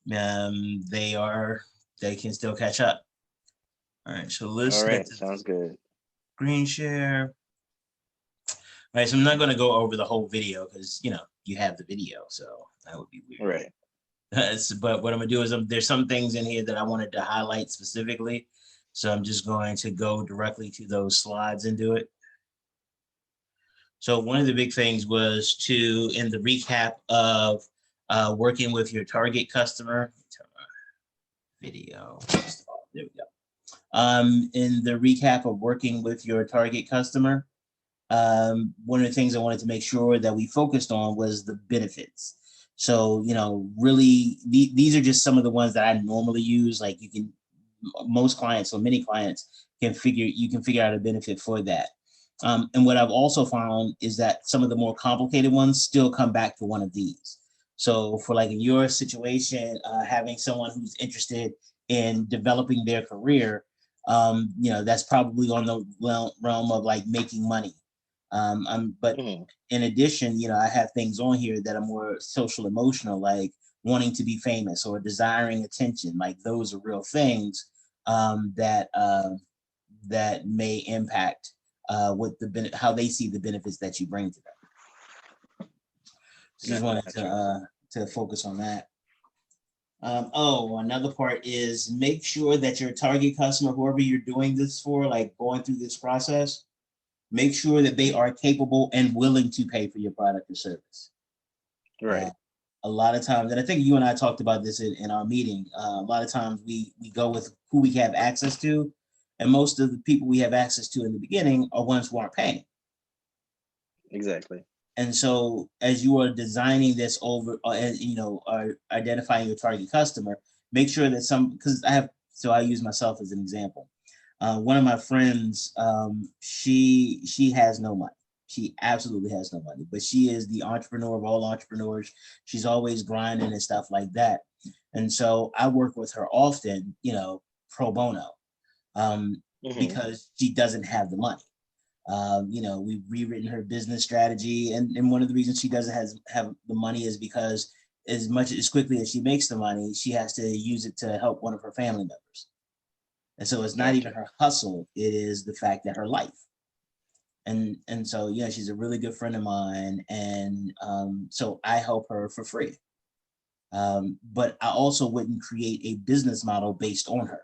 they can still catch up. All right, so let's All get right, to sounds good. screen share. All right, so I'm not going to go over the whole video because you have the video, so that would be weird. Right. But what I'm gonna do is there's some things in here that I wanted to highlight specifically, so I'm just going to go directly to those slides and do it. So one of the big things was to, in the recap of working with your target customer, video. There we go. In the recap of working with your target customer, one of the things I wanted to make sure that we focused on was the benefits. So, really, these are just some of the ones that I normally use. Like most clients or many clients you can figure out a benefit for that. And what I've also found is that some of the more complicated ones still come back to one of these. So for like in your situation, having someone who's interested in developing their career, that's probably on the realm of like making money. But Hmm. in addition, I have things on here that are more social emotional, like wanting to be famous or desiring attention. Like those are real things that may impact how they see the benefits that you bring to them. So just wanted Gotcha. to focus on that. Another part is make sure that your target customer, whoever you're doing this for, like going through this process, make sure that they Hmm. are capable and willing to pay for your product or service. Uh, Right. a lot of times, and I think you and I talked about this in our meeting. A lot of times we go with who we have access to, and most of the people we have access to in the beginning are ones who aren't paying. Exactly. And so, as you are designing this over, are identifying your target customer, make sure that because I use myself as an example. One of my friends, she has no money. She absolutely has no money, but she is the entrepreneur of all entrepreneurs. She's always grinding and stuff like that. And so I work with her often, pro bono, um, Hmm. because she doesn't have the money. We've rewritten her business strategy, and one of the reasons she doesn't have the money is because as quickly as she makes the money, she has to use it to help one of her family members. And so it's not even Gotcha. her hustle; it is the fact that her life. And so she's a really good friend of mine, and so I help her for free. But I also wouldn't create a business model based on her.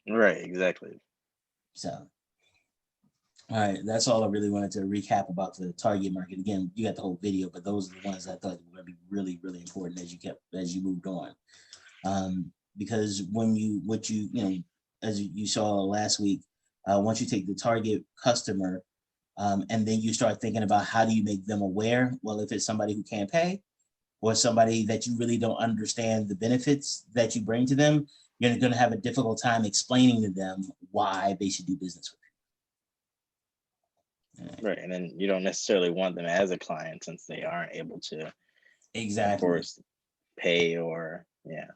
Right. Exactly. So all right, that's all I really wanted to recap about the target market. Again, you got the whole video, but those are the ones I thought were going to be really, really important as you moved on. Because when as you saw last week, once you take the target customer, and then you start thinking about how do you make them aware. Well, if it's somebody who can't pay, or somebody that you really don't understand the benefits that you bring to them, you're going to have a difficult time explaining to them why they should do business with you. Right. And then you don't necessarily want them as a client since they aren't able to, of Exactly. course, pay or yeah.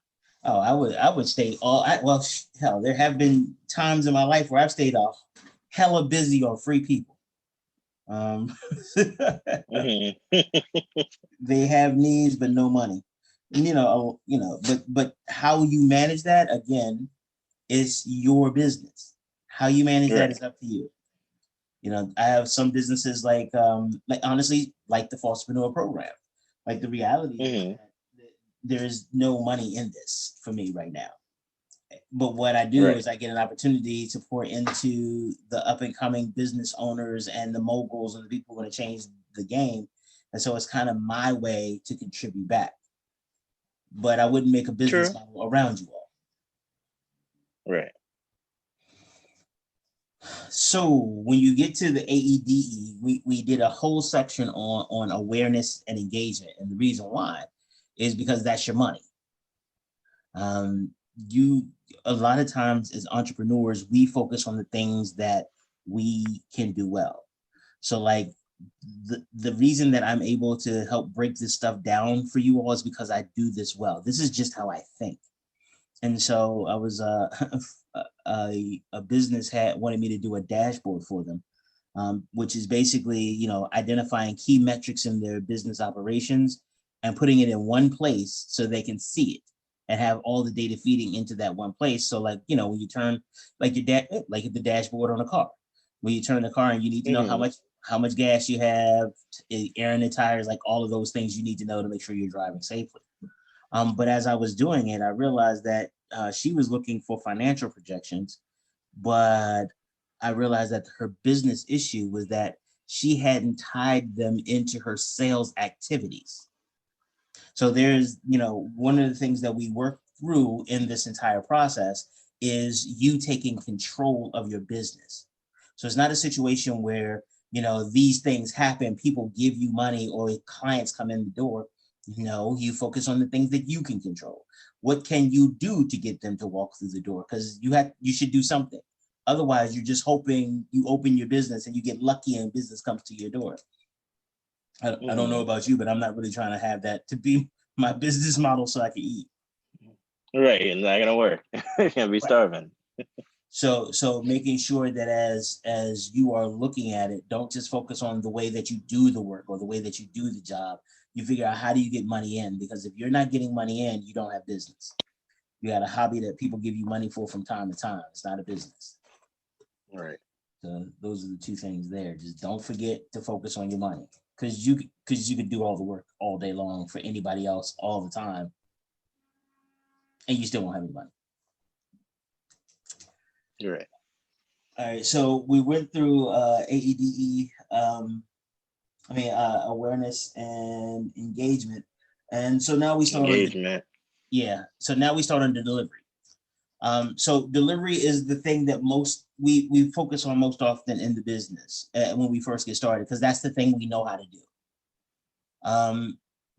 Oh, I would stay hell, there have been times in my life where I've stayed off hella busy on free people. Um, Hmm. they have needs but no money. And, but how you manage that again is your business. How you manage that Right. is up to you. I have some businesses like honestly, like the Fosterpreneur program. Like the reality is Hmm. that there's no money in this for me right now. But what I do Right. is I get an opportunity to pour into the up and coming business owners and the moguls and the people who want to change the game. And so it's kind of my way to contribute back. But I wouldn't make a business True. model around you all. Right. So when you get to the AEDE, we did a whole section on awareness and engagement. And the reason why is because that's your money. You A lot of times as entrepreneurs, we focus on the things that we can do well. So like the reason that I'm able to help break this stuff down for you all is because I do this well. This is just how I think. And so I was a business had wanted me to do a dashboard for them, which is basically identifying key metrics in their business operations and putting it in one place so they can see it and have all the data feeding into that one place. So like, you know, when you turn like your dad, like the dashboard on a car, when you turn the car and you need to know Mm-hmm. how much gas you have, air in the tires, like all of those things you need to know to make sure you're driving safely. But as I was doing it, I realized that she was looking for financial projections, but I realized that her business issue was that she hadn't tied them into her sales activities. So there's, you know, one of the things that we work through in this entire process is you taking control of your business. So it's not a situation where, you know, these things happen, people give you money or clients come in the door. No, you focus on the things that you can control. What can you do to get them to walk through the door? Because you should do something. Otherwise, you're just hoping you open your business and you get lucky and business comes to your door. I don't know Mm-hmm. about you, but I'm not really trying to have that to be my business model so I can eat. Right, it's not gonna work. You're gonna be Right. starving. So making sure that as you are looking at it, don't just focus on the way that you do the work or the way that you do the job. You figure out how do you get money in, because if you're not getting money in, you don't have business. You got a hobby that people give you money for from time to time. It's not a business. Right. So those are the two things there. Just don't forget to focus on your money, because you could do all the work all day long for anybody else all the time, and you still won't have any money. You're right. All right, so we went through AEDE, awareness and engagement, and so now we start on the Engagement. so now we start on the delivery. So delivery is the thing that most we focus on most often in the business when we first get started, because that's the thing we know how to do.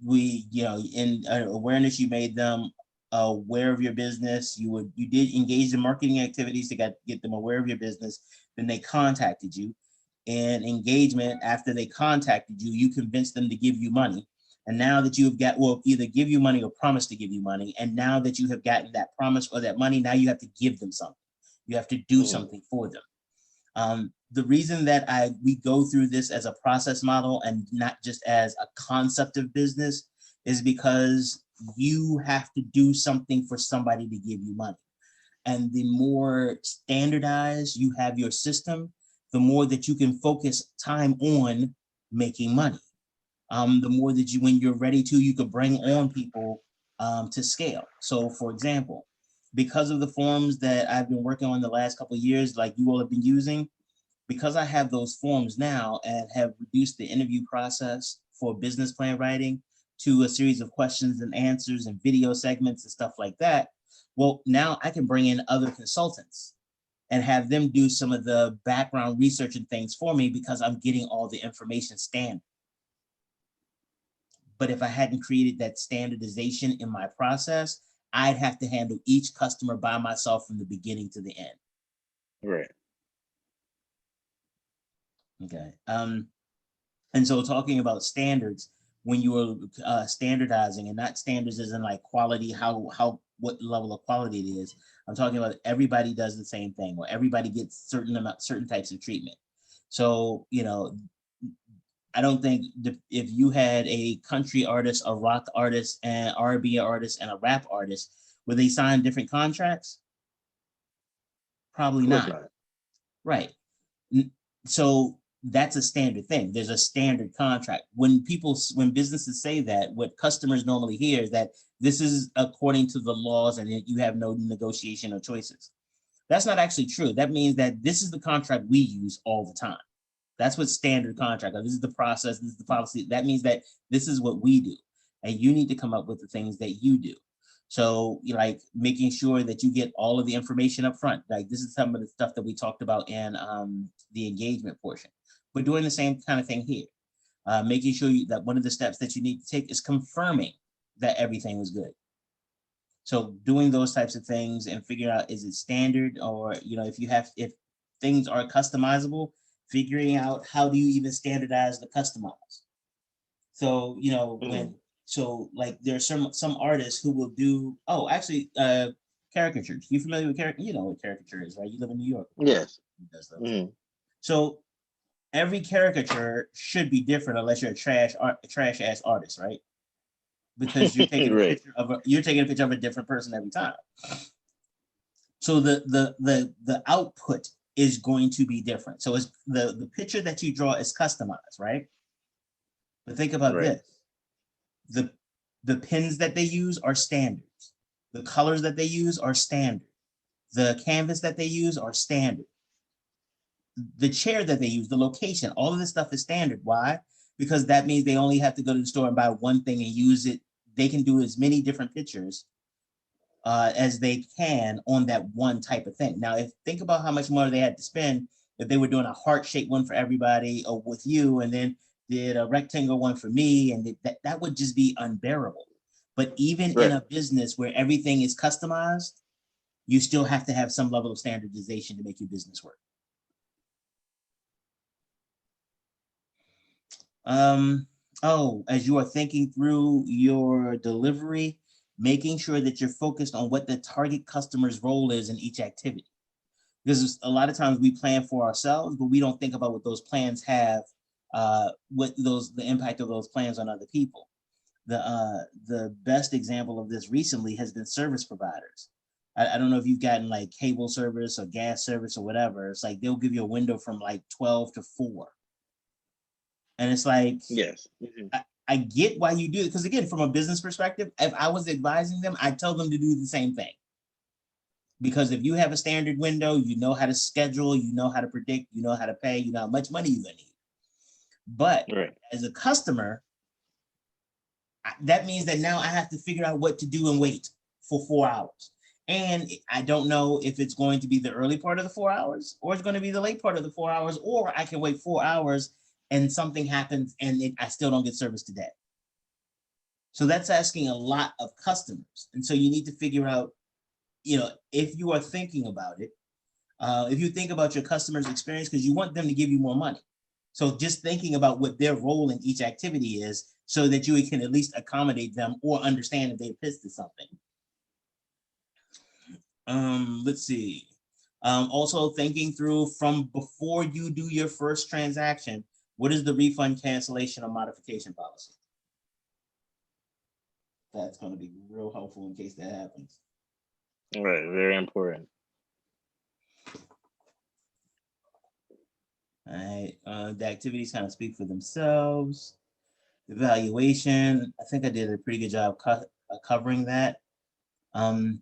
We, you know, in awareness, you made them aware of your business. You did engage in marketing activities to get them aware of your business. Then they contacted you. And engagement, after they contacted you, you convinced them to give you money. And now that you've got, well, either give you money or promise to give you money. And now that you have gotten that promise or that money, now you have to give them something. You have to do Mm-hmm. something for them. The reason that we go through this as a process model and not just as a concept of business is because you have to do something for somebody to give you money. And the more standardized you have your system, the more that you can focus time on making money. The more that you, when you're ready to, you could bring on people to scale. So for example, because of the forms that I've been working on the last couple of years, like you all have been using, because I have those forms now and have reduced the interview process for business plan writing to a series of questions and answers and video segments and stuff like that. Well, now I can bring in other consultants and have them do some of the background research and things for me because I'm getting all the information standard. But if I hadn't created that standardization in my process, I'd have to handle each customer by myself from the beginning to the end. Right. Okay. And so talking about standards, when you are standardizing, and not standards as in like quality, what level of quality it is. I'm talking about everybody does the same thing, or everybody gets certain types of treatment. So, you know, I don't think if you had a country artist, a rock artist, an R&B artist, and a rap artist, would they sign different contracts? Of Probably course not. not. Right. So that's a standard thing. There's a standard contract. When businesses say that, what customers normally hear is that this is according to the laws and you have no negotiation or choices. That's not actually true. That means that this is the contract we use all the time. That's what standard contract. This is the process. This is the policy. That means that this is what we do, and you need to come up with the things that you do. So, like making sure that you get all of the information up front. Like this is some of the stuff that we talked about in the engagement portion. We're doing the same kind of thing here. Making sure that one of the steps that you need to take is confirming that everything was good. So doing those types of things and figuring out, is it standard, or if things are customizable, figuring out how do you even standardize the customize. So Mm-hmm. like there's some artists who will do, actually, caricatures. You familiar with caricature? You know what caricature is, right? You live in New York. Yes. Who does those? Mm-hmm. So every caricature should be different unless you're a trash ass artist, right? because you're taking a Right. picture of a different person every time. So the output is going to be different. So it's the picture that you draw is customized, right? But think about Right. this. The the pins that they use are standards. The colors that they use are standard. The canvas that they use are standard. The chair that they use, the location, all of this stuff is standard. Why? Because that means they only have to go to the store and buy one thing and use it. They can do as many different pictures as they can on that one type of thing. Now, if think about how much money they had to spend if they were doing a heart-shaped one for everybody or with you, and then did a rectangle one for me, and that would just be unbearable. But even in Right. a business where everything is customized, you still have to have some level of standardization to make your business work. As you are thinking through your delivery, making sure that you're focused on what the target customer's role is in each activity. Because a lot of times we plan for ourselves, but we don't think about what those plans have, the impact of those plans on other people. The best example of this recently has been service providers. I don't know if you've gotten like cable service or gas service or whatever. It's like they'll give you a window from like 12 to 4. And it's like, Yes. Mm-hmm. I get why you do it. Because again, from a business perspective, if I was advising them, I'd tell them to do the same thing. Because if you have a standard window, you know how to schedule, you know how to predict, you know how to pay, you know how much money you're gonna need. But Right. as a customer, that means that now I have to figure out what to do and wait for 4 hours. And I don't know if it's going to be the early part of the 4 hours or it's going to be the late part of the 4 hours, or I can wait 4 hours and something happens and I still don't get service today. So that's asking a lot of customers. And so you need to figure out, if you are thinking about it, if you think about your customer's experience, because you want them to give you more money. So just thinking about what their role in each activity is so that you can at least accommodate them or understand if they're pissed at something. Let's see. Also thinking through from before you do your first transaction, what is the refund, cancellation, or modification policy? That's going to be real helpful in case that happens. Right. Very important. All right. The activities kind of speak for themselves. Evaluation, I think I did a pretty good job covering that. On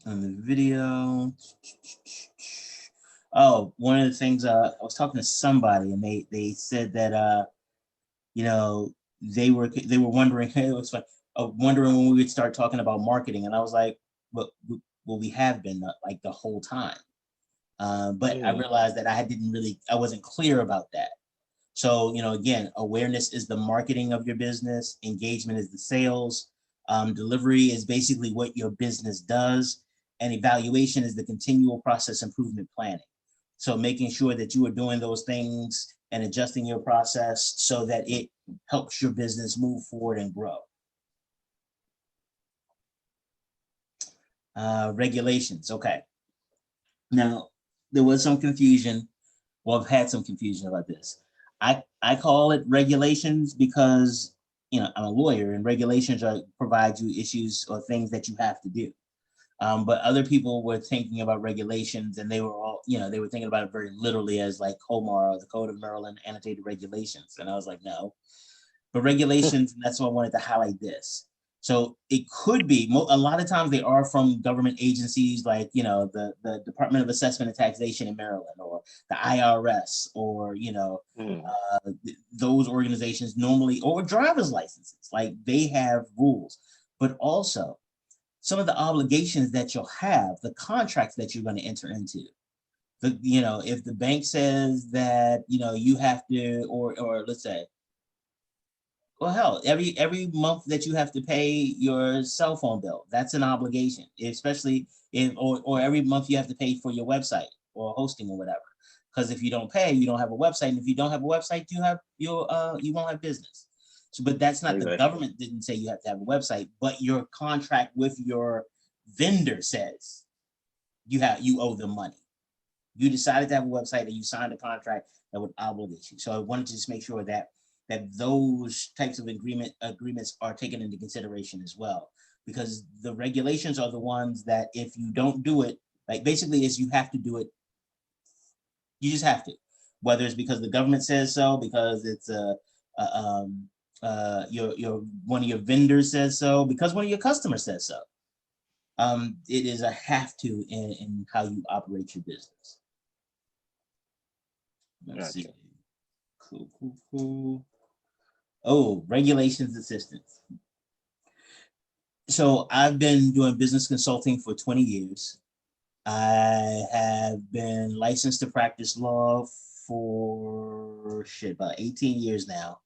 the video. Oh, one of the things I was talking to somebody and they said that they were wondering it was like wondering when we would start talking about marketing, and I was like, well, we have been like the whole time, but I realized that I wasn't clear about that. So, again, awareness is the marketing of your business. Engagement is the sales. Delivery is basically what your business does. And evaluation is the continual process improvement planning. So making sure that you are doing those things and adjusting your process so that it helps your business move forward and grow. Regulations. Okay. Now, there was some confusion. Well, I've had some confusion about this. I call it regulations because I'm a lawyer, and regulations provide you issues or things that you have to do. But other people were thinking about regulations, and they were thinking about it very literally as like COMAR, or the Code of Maryland Annotated Regulations. And I was like, no. But regulations, and that's why I wanted to highlight this. So it could be, a lot of times they are from government agencies like, the Department of Assessment and Taxation in Maryland, or the IRS, or, those organizations normally, or driver's licenses, like they have rules. But also some of the obligations that you'll have, the contracts that you're going to enter into. If the bank says that, you have to, or let's say, well, hell, every month that you have to pay your cell phone bill, that's an obligation, especially or every month you have to pay for your website or hosting or whatever. Because if you don't pay, you don't have a website, and if you don't have a website, you won't have business. So, but that's not the government didn't say you have to have a website, but your contract with your vendor says you owe them money. You decided to have a website and you signed a contract that would obligate you. So I wanted to just make sure that that those types of agreements are taken into consideration as well, because the regulations are the ones that if you don't do it, like basically is you have to do it. You just have to, whether it's because the government says so, because it's a your one of your vendors says so, because one of your customers says so. It is a have to in how you operate your business. Let's see. Gotcha. Cool. Oh, regulations assistance. So I've been doing business consulting for 20 years. I have been licensed to practice law for about 18 years now.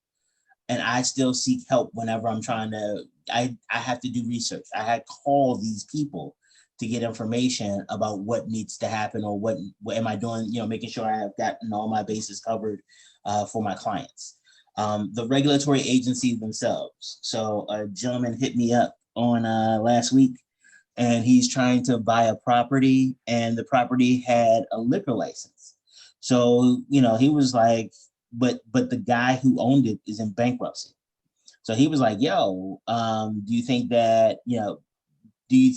And I still seek help whenever I'm trying to, I have to do research. I had call these people to get information about what needs to happen or what am I doing, making sure I have gotten all my bases covered for my clients. The regulatory agencies themselves. So a gentleman hit me up on last week, and he's trying to buy a property, and the property had a liquor license. So, he was like, but the guy who owned it is in bankruptcy. So he was like, yo, do you think that, do you,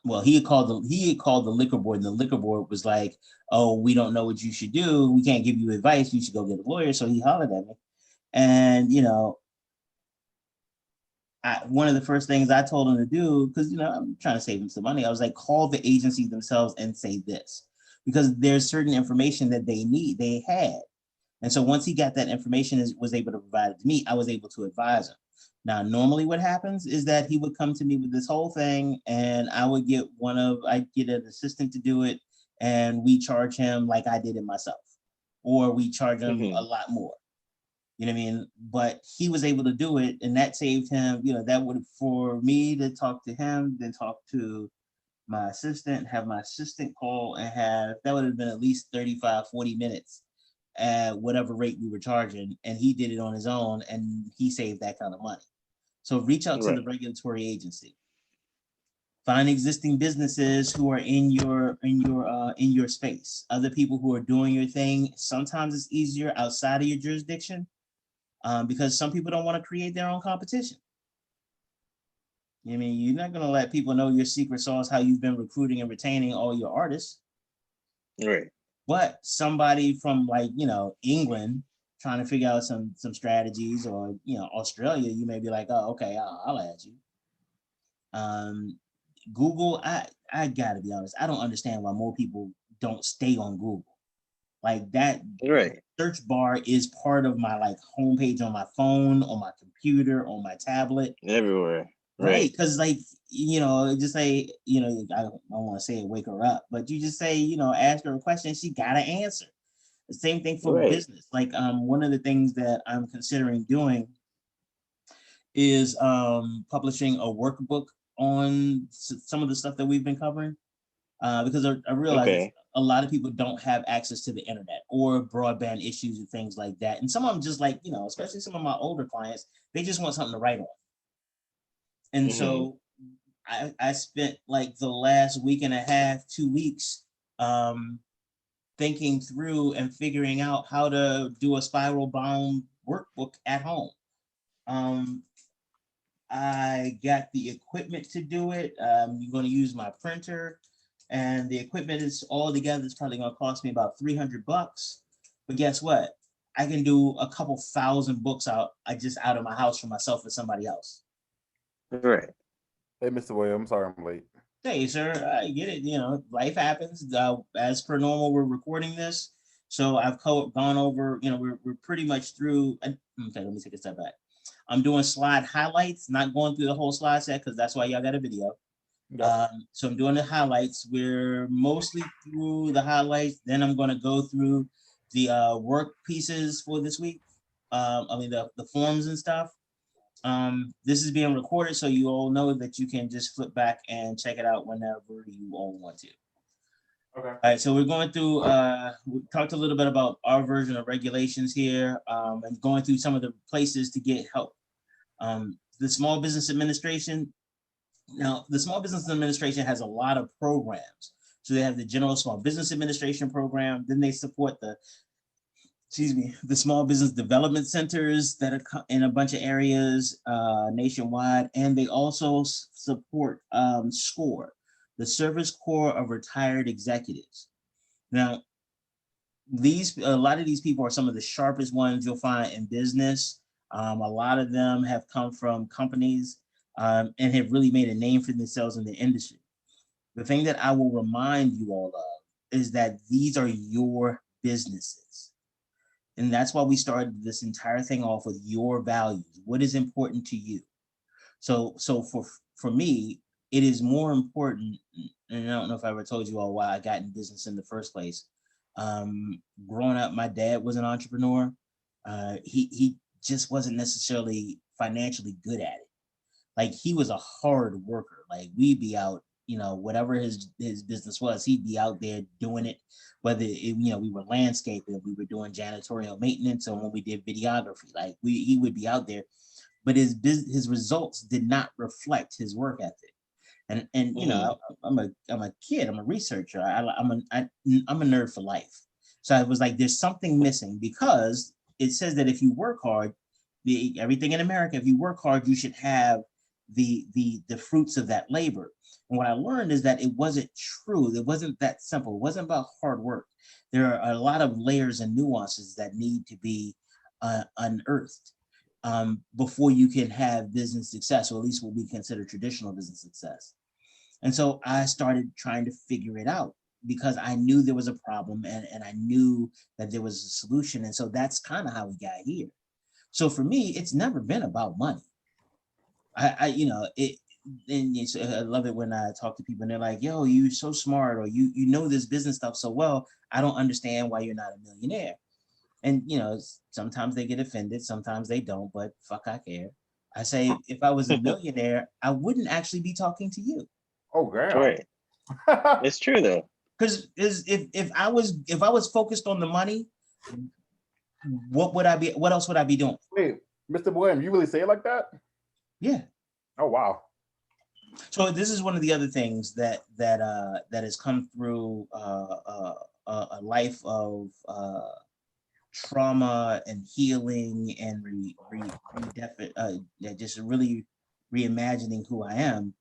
well, he had called the liquor board, and the liquor board was like, oh, we don't know what you should do. We can't give you advice. You should go get a lawyer. So he hollered at me. And, one of the first things I told him to do, because I'm trying to save him some money, I was like, call the agency themselves and say this, because there's certain information that they had. And so once he got that information and was able to provide it to me, I was able to advise him. Now, normally what happens is that he would come to me with this whole thing, and I'd get an assistant to do it, and we charge him like I did it myself, or we charge him a lot more. You know what I mean? But he was able to do it, and that saved him, that would, for me to talk to him, then talk to my assistant, have my assistant call, and that would have been at least 35, 40 minutes at whatever rate we were charging. And he did it on his own, and he saved that kind of money. So reach out to the regulatory agency. Find existing businesses who are in your space, other people who are doing your thing. Sometimes it's easier outside of your jurisdiction, because some people don't want to create their own competition. I mean, you're not going to let people know your secret sauce, how you've been recruiting and retaining all your artists. Right. But somebody from England trying to figure out some strategies, or Australia, you may be like, oh, okay, I'll add you. Google, I gotta be honest, I don't understand why more people don't stay on Google. Like that search bar is part of my homepage on my phone, on my computer, on my tablet, everywhere. Right, because just say, I don't want to say it, wake her up, but you just say, ask her a question, she got to answer. The same thing for business. Like one of the things that I'm considering doing is publishing a workbook on some of the stuff that we've been covering, because I realize a lot of people don't have access to the internet or broadband issues and things like that. And some of them just especially some of my older clients, they just want something to write on. And so I spent the last week and a half, 2 weeks, thinking through and figuring out how to do a spiral bound workbook at home. I got the equipment to do it. You're going to use my printer, and the equipment is all together. It's probably going to cost me about $300. But guess what? I can do a couple thousand books out of my house for myself or somebody else. Right. Hey, Mr. Williams, sorry I'm late. Hey, sir, I get it. Life happens. As per normal, we're recording this. So I've gone over, we're pretty much through. Okay, let me take a step back. I'm doing slide highlights, not going through the whole slide set, because that's why y'all got a video. Yep. So I'm doing the highlights. We're mostly through the highlights. Then I'm going to go through the work pieces for this week. The forms and stuff. This is being recorded, so you all know that you can just flip back and check it out whenever you all want to. Okay. All right, so we're going through, we talked a little bit about our version of regulations here, and going through some of the places to get help. The Small Business Administration. Now, the Small Business Administration has a lot of programs. So they have the General Small Business Administration program. Then they support the excuse me, the small business development centers that are in a bunch of areas nationwide, and they also support SCORE, the Service Corps of Retired Executives. Now, a lot of these people are some of the sharpest ones you'll find in business. A lot of them have come from companies and have really made a name for themselves in the industry. The thing that I will remind you all of is that these are your businesses. And that's why we started this entire thing off with your values. What is important to you? So for me, it is more important, and I don't know if I ever told you all why I got in business in the first place. Growing up, my dad was an entrepreneur. He just wasn't necessarily financially good at it. Like, he was a hard worker. Like, we'd be out, whatever his business was, he'd be out there doing it. Whether we were landscaping, we were doing janitorial maintenance, or when we did videography, like he would be out there. But his results did not reflect his work ethic. And I'm a kid. I'm a researcher. I'm a nerd for life. So I was like, there's something missing, because it says that if you work hard, everything in America, if you work hard, you should have the fruits of that labor. And what I learned is that it wasn't true. It wasn't that simple. It wasn't about hard work. There are a lot of layers and nuances that need to be unearthed before you can have business success, or at least what we consider traditional business success. And so I started trying to figure it out, because I knew there was a problem, and I knew that there was a solution. And so that's kind of how we got here. So for me, it's never been about money. I love it when I talk to people and they're like, yo, you're so smart, or you know this business stuff so well. I don't understand why you're not a millionaire. And sometimes they get offended, sometimes they don't, but fuck, I care. I say, if I was a millionaire, I wouldn't actually be talking to you. Oh, damn. Right. It's true though. Because if I was focused on the money, what else would I be doing? Wait, Mr. William, you really say it like that? Yeah. Oh, wow. So this is one of the other things that has come through a life of trauma and healing, and just really reimagining who I am.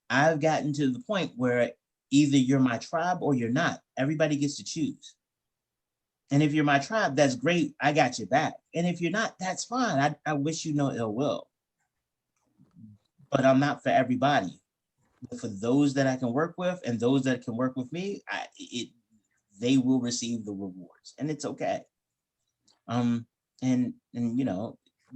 I've gotten to the point where either you're my tribe or you're not. Everybody gets to choose. And if you're my tribe, that's great. I got your back. And if you're not, that's fine. I wish you no ill will. But I'm not for everybody. But for those that I can work with, and those that can work with me, they will receive the rewards, and it's okay. And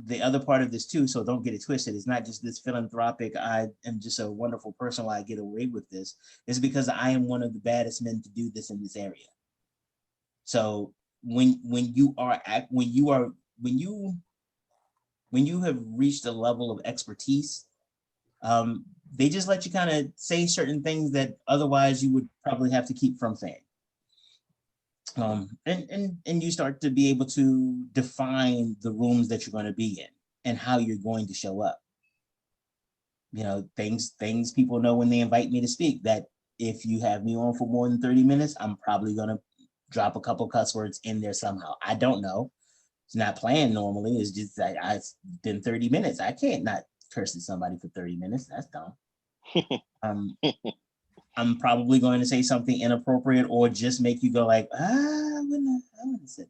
the other part of this too, so don't get it twisted, it's not just this philanthropic, I am just a wonderful person why I get away with this. It's because I am one of the baddest men to do this in this area. So when you have reached a level of expertise, they just let you kind of say certain things that otherwise you would probably have to keep from saying. And you start to be able to define the rooms that you're going to be in and how you're going to show up. Things people know when they invite me to speak, that if you have me on for more than 30 minutes, I'm probably going to drop a couple cuss words in there somehow. I don't know. It's not planned normally. It's just that it's been 30 minutes. I can't not curse at somebody for 30 minutes. That's dumb. I'm probably going to say something inappropriate, or just make you go like, I wouldn't have said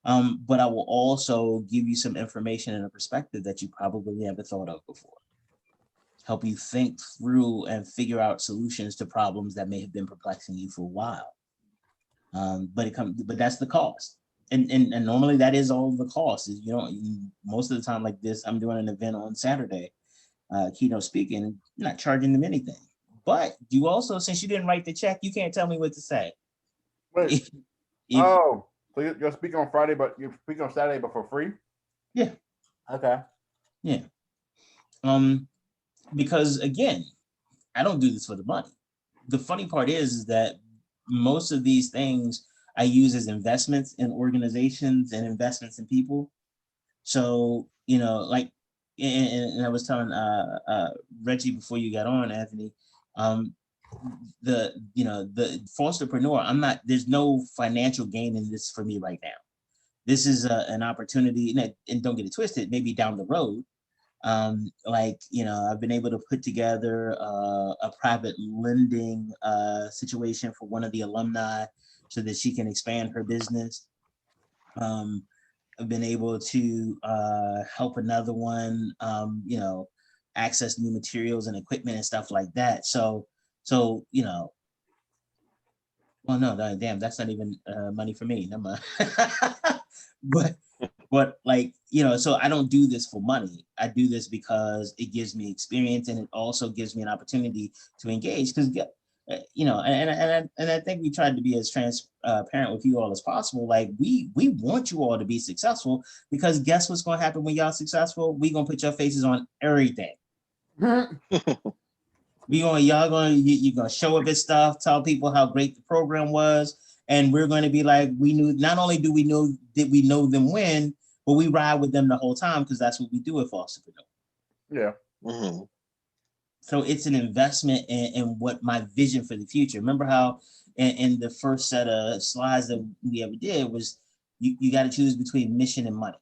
that. But I will also give you some information and a perspective that you probably never thought of before. Help you think through and figure out solutions to problems that may have been perplexing you for a while. But that's the cost. And normally that is all the cost. Is most of the time like this, I'm doing an event on Saturday, keynote speaking, not charging them anything. But you also, since you didn't write the check, you can't tell me what to say. Wait. So you're speaking on Friday, but you're speaking on Saturday, but for free? Yeah. Okay. Yeah. Because again, I don't do this for the money. The funny part is that most of these things I use as investments in organizations and investments in people. So, like, and I was telling Reggie before you got on, Anthony, the Fosterpreneur, there's no financial gain in this for me right now. this is an opportunity, and don't get it twisted, maybe down the road. Like, I've been able to put together a private lending situation for one of the alumni so that she can expand her business. I've been able to help another one, access new materials and equipment and stuff like that. So, well, no, damn, that's not even money for me. Never mind. but like, so I don't do this for money. I do this because it gives me experience, and it also gives me an opportunity to engage. Because and I think we tried to be as transparent with you all as possible. Like, we want you all to be successful, because guess what's going to happen when y'all successful? We gonna put your faces on everything. You're gonna show up at stuff, tell people how great the program was, and we're going to be like, we knew. Not only did we know them when, but we ride with them the whole time, because that's what we do at Fosterpreneur. Yeah. Mm-hmm. So it's an investment in what my vision for the future. Remember how in the first set of slides that we ever did was you got to choose between mission and money.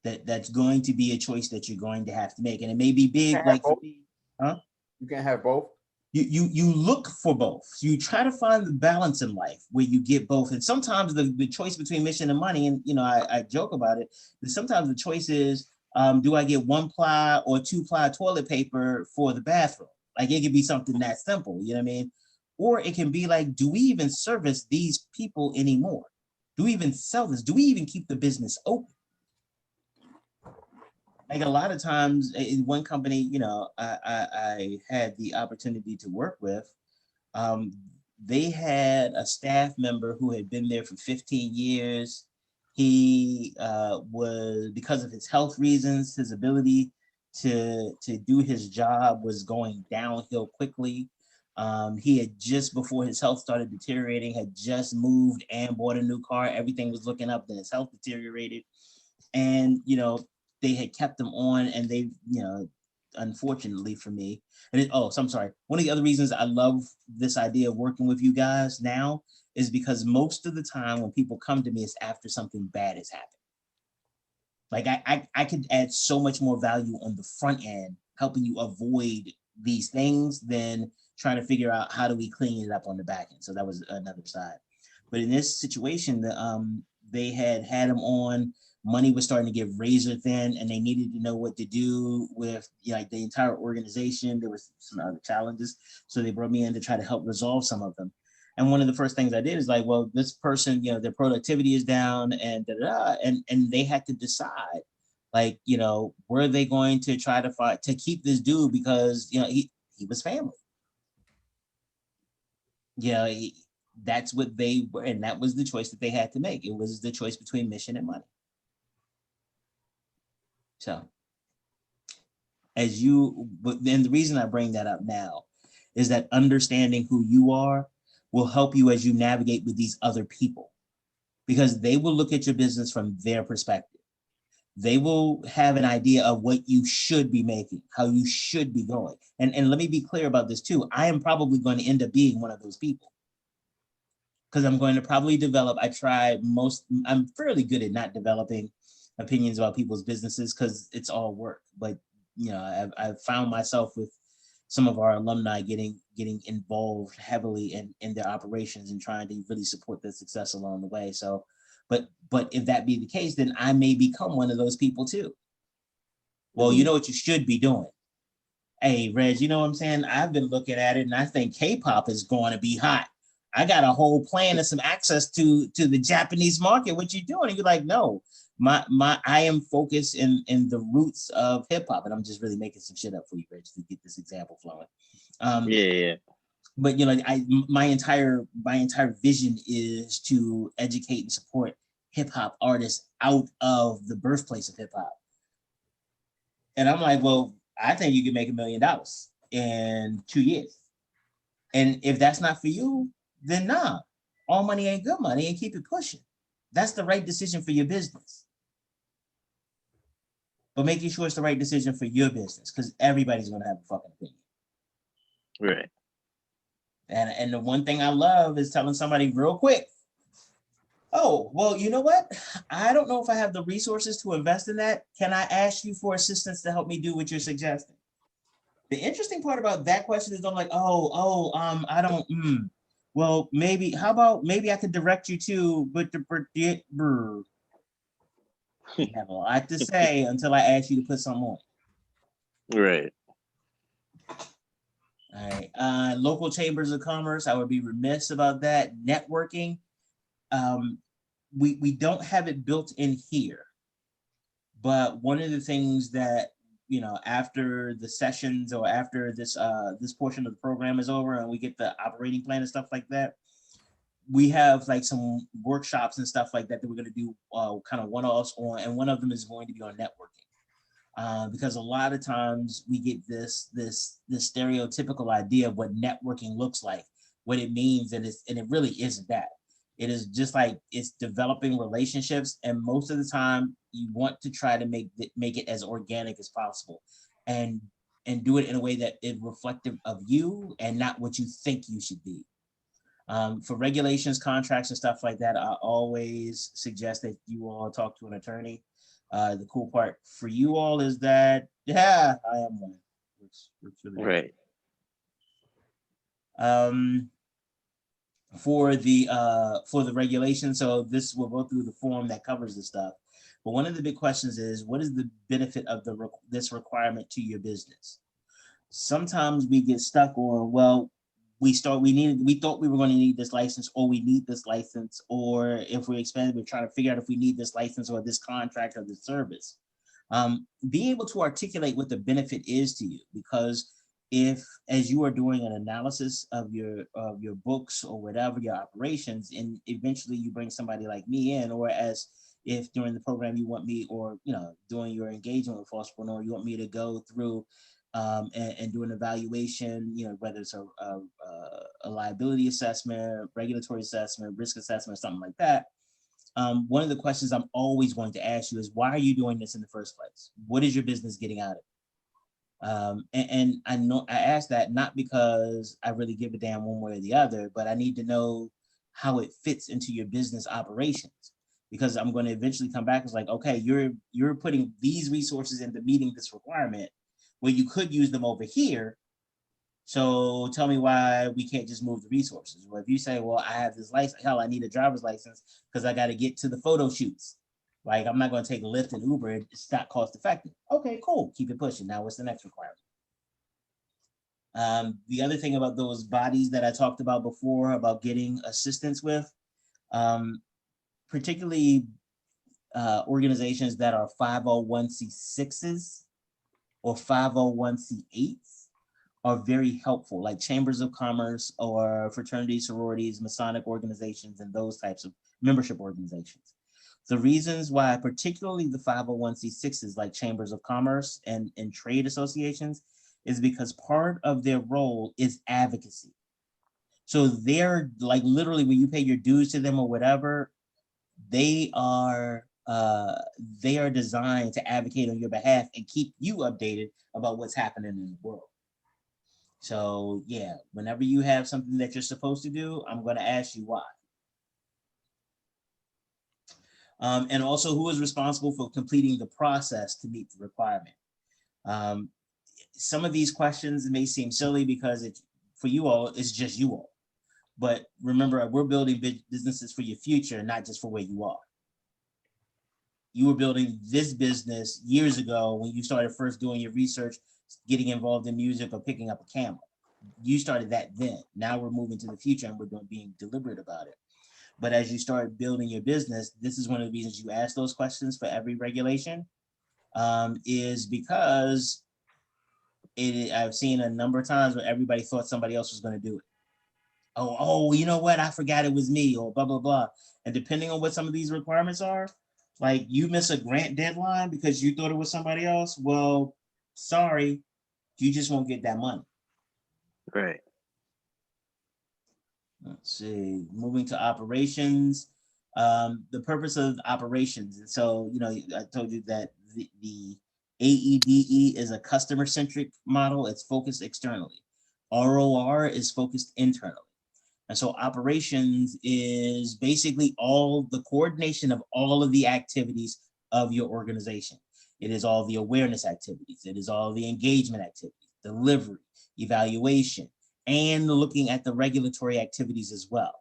That's going to be a choice that you're going to have to make, and it may be big, like for me, huh? You can't have both. You look for both. You try to find the balance in life where you get both. And sometimes the choice between mission and money, and I joke about it, but sometimes the choice is, do I get 1-ply or 2-ply toilet paper for the bathroom? Like, it could be something that simple, you know what I mean? Or it can be like, do we even service these people anymore? Do we even sell this? Do we even keep the business open? Like, a lot of times in one company, I had the opportunity to work with, they had a staff member who had been there for 15 years. He was, because of his health reasons, his ability to do his job was going downhill quickly. He had just, before his health started deteriorating, had just moved and bought a new car. Everything was looking up, then his health deteriorated. And, they had kept him on, and they, unfortunately for me, so I'm sorry. One of the other reasons I love this idea of working with you guys now is because most of the time when people come to me, it's after something bad has happened. Like, I could add so much more value on the front end, helping you avoid these things, than trying to figure out how do we clean it up on the back end. So that was another side. But in this situation, they had him on. Money was starting to get razor thin, and they needed to know what to do with the entire organization. There was some other challenges, so they brought me in to try to help resolve some of them. And one of the first things I did is like, well, this person, their productivity is down, and and they had to decide, like, were they going to try to fight to keep this dude because he was family. That's what they were, and that was the choice that they had to make. It was the choice between mission and money. So, but then the reason I bring that up now is that understanding who you are will help you as you navigate with these other people, because they will look at your business from their perspective. They will have an idea of what you should be making, how you should be going. And let me be clear about this too. I am probably going to end up being one of those people, because I'm going to probably develop, I'm fairly good at not developing opinions about people's businesses, because it's all work. But I've found myself with some of our alumni getting involved heavily in their operations and trying to really support their success along the way. So, but if that be the case, then I may become one of those people too. Well, you know what you should be doing? Hey, Reg, you know what I'm saying? I've been looking at it, and I think K-pop is going to be hot. I got a whole plan and some access to the Japanese market. What you doing? And you're like, no, I am focused in the roots of hip hop, and I'm just really making some shit up for you, Rich, to get this example flowing. Yeah. But my entire vision is to educate and support hip hop artists out of the birthplace of hip hop. And I'm like, well, I think you can make $1 million in 2 years. And if that's not for you, then nah, all money ain't good money, and keep it pushing. That's the right decision for your business. But making sure it's the right decision for your business, because everybody's going to have a fucking opinion. Right. And the one thing I love is telling somebody real quick, Oh, well, you know what? I don't know if I have the resources to invest in that. Can I ask you for assistance to help me do what you're suggesting? The interesting part about that question is I'm like, I don't, well, maybe, how about maybe I could direct you to, but you have a lot to say until I ask you to put something on. Right. All right. Local chambers of commerce, I would be remiss about that. Networking. We don't have it built in here, but one of the things that, after the sessions or after this portion of the program is over and we get the operating plan and stuff like that, we have like some workshops and stuff like that we're going to do kind of one-offs on, and one of them is going to be on networking. Because a lot of times we get this stereotypical idea of what networking looks like, what it means, and it really isn't that. It is just like it's developing relationships, and most of the time you want to try to make it as organic as possible, and do it in a way that is reflective of you and not what you think you should be. For regulations, contracts, and stuff like that, I always suggest that you all talk to an attorney. The cool part for you all is that, yeah, I am one. Really Right. For the regulation, so this will go through the form that covers the stuff. But one of the big questions is, what is the benefit of this requirement to your business? Sometimes we get stuck on, well, we thought we were going to need this license, or we need this license, or if we expand, we're trying to figure out if we need this license or this contract or this service. Being able to articulate what the benefit is to you, because if, as you are doing an analysis of your books or whatever, your operations, and eventually you bring somebody like me in, or as if during the program you want me, or doing your engagement with Fosterpreneur, you want me to go through and do an evaluation, whether it's a liability assessment, regulatory assessment, risk assessment, something like that. One of the questions I'm always going to ask you is, why are you doing this in the first place? What is your business getting out of it? And I know I ask that not because I really give a damn one way or the other, but I need to know how it fits into your business operations, because I'm going to eventually come back. It's like, okay, you're putting these resources into meeting this requirement where you could use them over here. So tell me why we can't just move the resources. Well, if you say, well, I have this license, hell, I need a driver's license because I got to get to the photo shoots. Like, I'm not going to take Lyft and Uber. It's not cost effective. Okay, cool. Keep it pushing. Now, what's the next requirement? The other thing about those bodies that I talked about before, about getting assistance with, particularly organizations that are 501c6s or 501c8s, are very helpful, like chambers of commerce or fraternities, sororities, Masonic organizations, and those types of membership organizations. The reasons why, particularly the 501c6s like chambers of commerce and trade associations, is because part of their role is advocacy. So they're like, literally, when you pay your dues to them or whatever, they are designed to advocate on your behalf and keep you updated about what's happening in the world. So yeah, whenever you have something that you're supposed to do, I'm going to ask you why. And also, who is responsible for completing the process to meet the requirement? Some of these questions may seem silly because for you all, it's just you all. But remember, we're building businesses for your future, not just for where you are. You were building this business years ago when you started first doing your research, getting involved in music or picking up a camera. You started that then. Now we're moving to the future and we're being deliberate about it. But as you start building your business, this is one of the reasons you ask those questions for every regulation, is because I've seen a number of times where everybody thought somebody else was going to do it. Oh, you know what? I forgot it was me, or blah, blah, blah. And depending on what some of these requirements are, like you miss a grant deadline because you thought it was somebody else. Well, sorry, you just won't get that money. Right. Let's see, moving to operations, the purpose of operations. And so, I told you that the AEDE is a customer-centric model. It's focused externally. ROR is focused internally. And so operations is basically all the coordination of all of the activities of your organization. It is all the awareness activities. It is all the engagement activities, delivery, evaluation, and looking at the regulatory activities as well.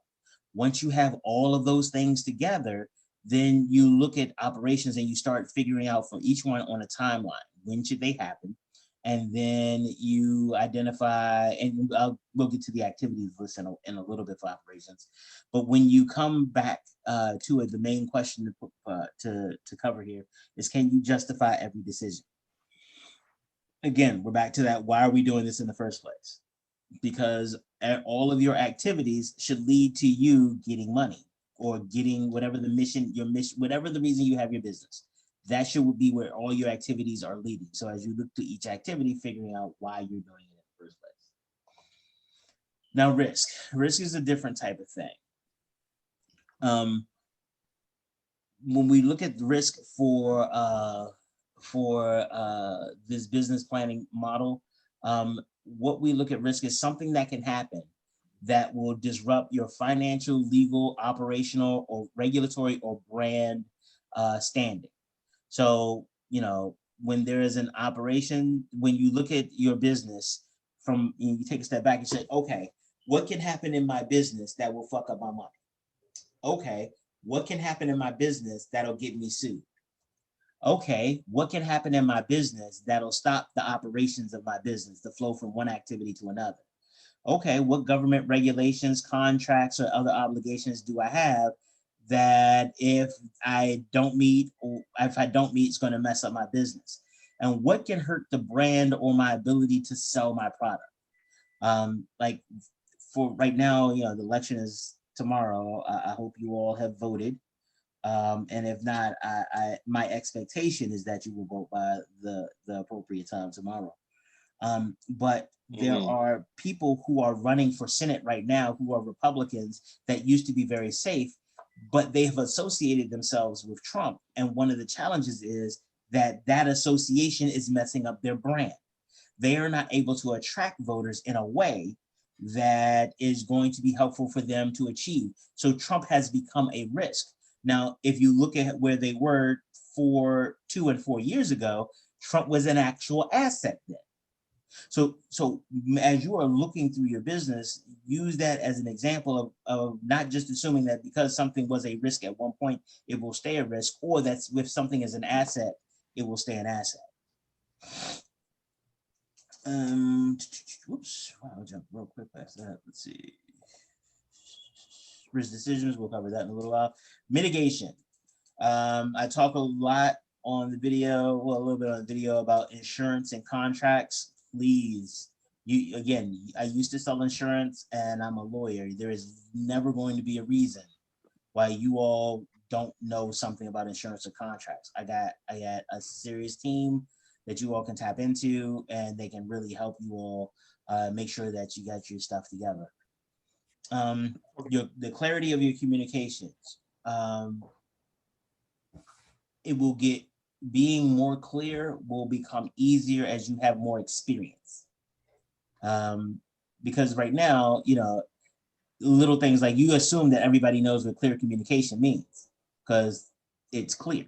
Once you have all of those things together, then you look at operations and you start figuring out for each one on a timeline. When should they happen? And then you identify, and we'll get to the activities list in a little bit for operations. But when you come back to it, the main question to cover here is, can you justify every decision? Again, we're back to that. Why are we doing this in the first place? Because all of your activities should lead to you getting money or getting whatever the mission, your mission, whatever the reason you have your business. That should be where all your activities are leading. So as you look to each activity, figuring out why you're doing it in the first place. Now, risk is a different type of thing. When we look at risk for this business planning model, what we look at risk is something that can happen that will disrupt your financial, legal, operational, or regulatory or brand standing. So, you know, when there is an operation, when you look at your business from, you take a step back and say, okay, what can happen in my business that will fuck up my money? Okay, what can happen in my business that'll get me sued? Okay, what can happen in my business that'll stop the operations of my business, the flow from one activity to another? Okay, what government regulations, contracts, or other obligations do I have that if I don't meet, it's going to mess up my business? And what can hurt the brand or my ability to sell my product? Like for right now, you know, the election is tomorrow. I hope you all have voted. And if not, my expectation is that you will vote by the appropriate time tomorrow. But there are people who are running for Senate right now who are Republicans that used to be very safe, but they have associated themselves with Trump. And one of the challenges is that that association is messing up their brand. They are not able to attract voters in a way that is going to be helpful for them to achieve. So Trump has become a risk. Now, if you look at where they were 2 and 4 years ago, Trump was an actual asset then. So as you are looking through your business, use that as an example of not just assuming that because something was a risk at one point, it will stay a risk, or that's if something is an asset, it will stay an asset. Whoops, wow, I'll jump real quick past that. Let's see. Risk decisions, we'll cover that in a little while. Mitigation. I talk a lot on the video, well, a little bit on the video about insurance and contracts. Please, I used to sell insurance and I'm a lawyer. There is never going to be a reason why you all don't know something about insurance or contracts. I got a serious team that you all can tap into, and they can really help you all make sure that you got your stuff together. The clarity of your communications. It will get, being more clear will become easier as you have more experience. Because right now, you know, little things like you assume that everybody knows what clear communication means because it's clear.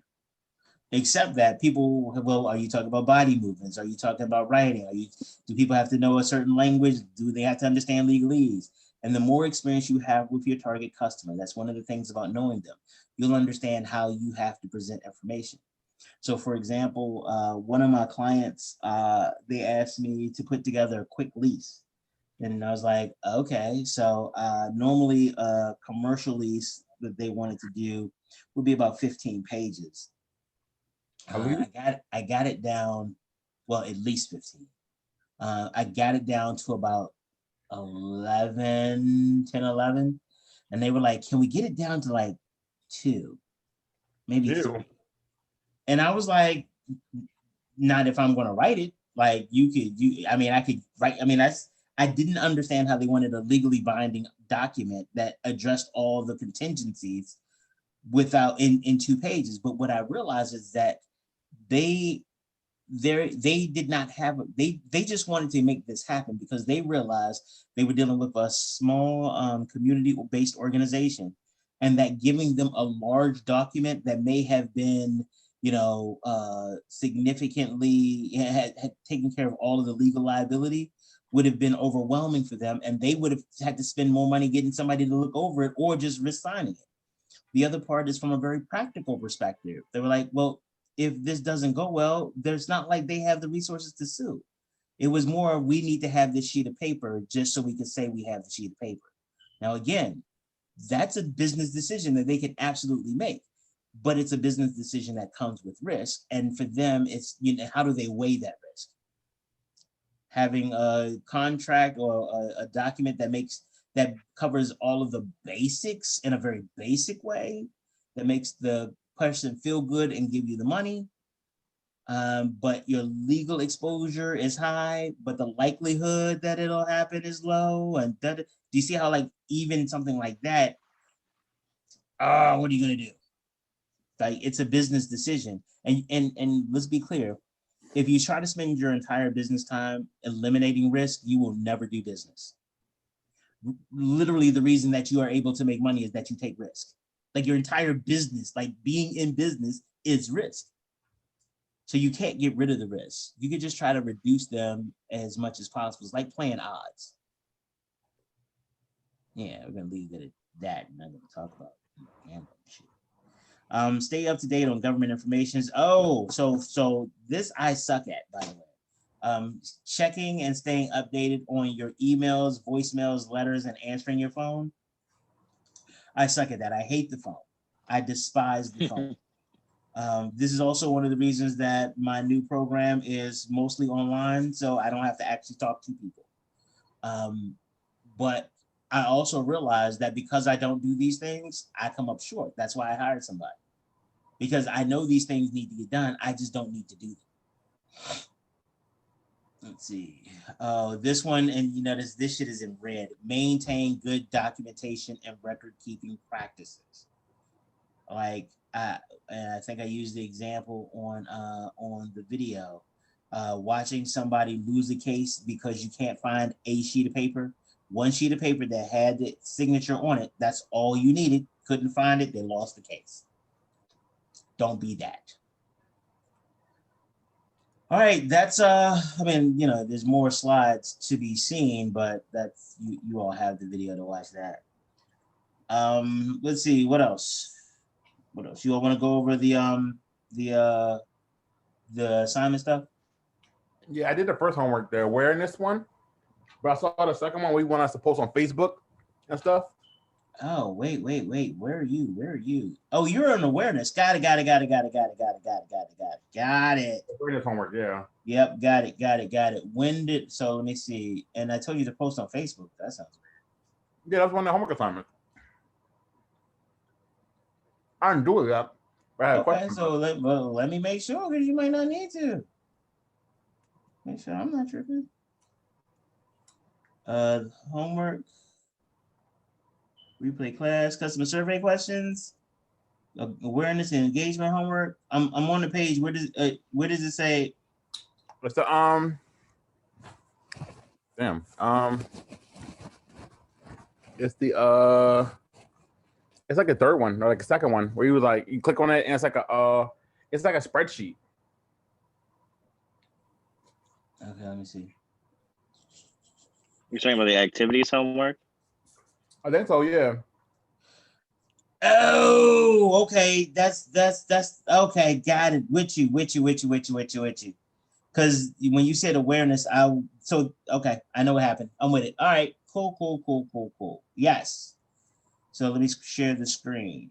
Except that people, well, are you talking about body movements? Are you talking about writing? Do people have to know a certain language? Do they have to understand legalese? And the more experience you have with your target customer, that's one of the things about knowing them. You'll understand how you have to present information. So for example, one of my clients, they asked me to put together a quick lease. And I was like, okay, so normally a commercial lease that they wanted to do would be about 15 pages. I got it down, well, at least 15. I got it down to about 10, 11. And they were like, can we get it down to like 2, maybe 3? And I was like, not if I'm going to write it. Like I could write, I didn't understand how they wanted a legally binding document that addressed all the contingencies without in 2 pages. But what I realized is that they they did not have, they just wanted to make this happen because they realized they were dealing with a small community-based organization, and that giving them a large document that may have been, significantly had taken care of all of the legal liability would have been overwhelming for them, and they would have had to spend more money getting somebody to look over it or just risk signing it. The other part is from a very practical perspective. They were like, well, if this doesn't go well, there's not like they have the resources to sue. It was more, we need to have this sheet of paper just so we can say we have the sheet of paper. Now, again, that's a business decision that they can absolutely make, but it's a business decision that comes with risk. And for them, it's, how do they weigh that risk? Having a contract or a document that covers all of the basics in a very basic way, that makes the person feel good and give you the money, but your legal exposure is high, but the likelihood that it'll happen is low. And do you see how, like, even something like that, what are you gonna do? Like, it's a business decision. And let's be clear, if you try to spend your entire business time eliminating risk, you will never do business. Literally, the reason that you are able to make money is that you take risk. Like, your entire business, like being in business, is risk. So you can't get rid of the risk. You could just try to reduce them as much as possible. It's like playing odds. Yeah, we're gonna leave it at that. I'm not gonna talk about gambling shit. Stay up to date on government information. Oh, so this I suck at, by the way. Checking and staying updated on your emails, voicemails, letters, and answering your phone. I suck at that. I hate the phone. I despise the phone. This is also one of the reasons that my new program is mostly online, so I don't have to actually talk to people. But I also realize that because I don't do these things, I come up short. That's why I hired somebody. Because I know these things need to get done. I just don't need to do them. Let's see. This one, and this shit is in red. Maintain good documentation and record keeping practices. Like, and I think I used the example on the video. Watching somebody lose a case because you can't find a sheet of paper. One sheet of paper that had the signature on it. That's all you needed. Couldn't find it. They lost the case. Don't be that. All right, that's I mean, there's more slides to be seen, but that's you all have the video to watch that. Let's see, what else? You all want to go over the assignment stuff? Yeah, I did the first homework, the awareness one, but I saw the second one we want us to post on Facebook and stuff. Oh, wait. Where are you? Oh, you're in awareness. Got it. Awareness homework, yeah. Yep, got it. So let me see. And I told you to post on Facebook. That sounds weird. Yeah, that's one of the homework assignments. I didn't do it yet. But I had a Okay, question. so let me make sure, because you might not need to. Make sure I'm not tripping. Homework. Replay class, customer survey questions, awareness and engagement homework. I'm on the page. Where does it say? What's the it's the it's like a third one or like a second one where you click on it and it's like a spreadsheet. Okay, let me see. You're talking about the activities homework? I think so, yeah. Oh, okay. That's okay. Got it. With you. Because when you said awareness, okay, I know what happened. I'm with it. All right, cool. Yes. So let me share the screen.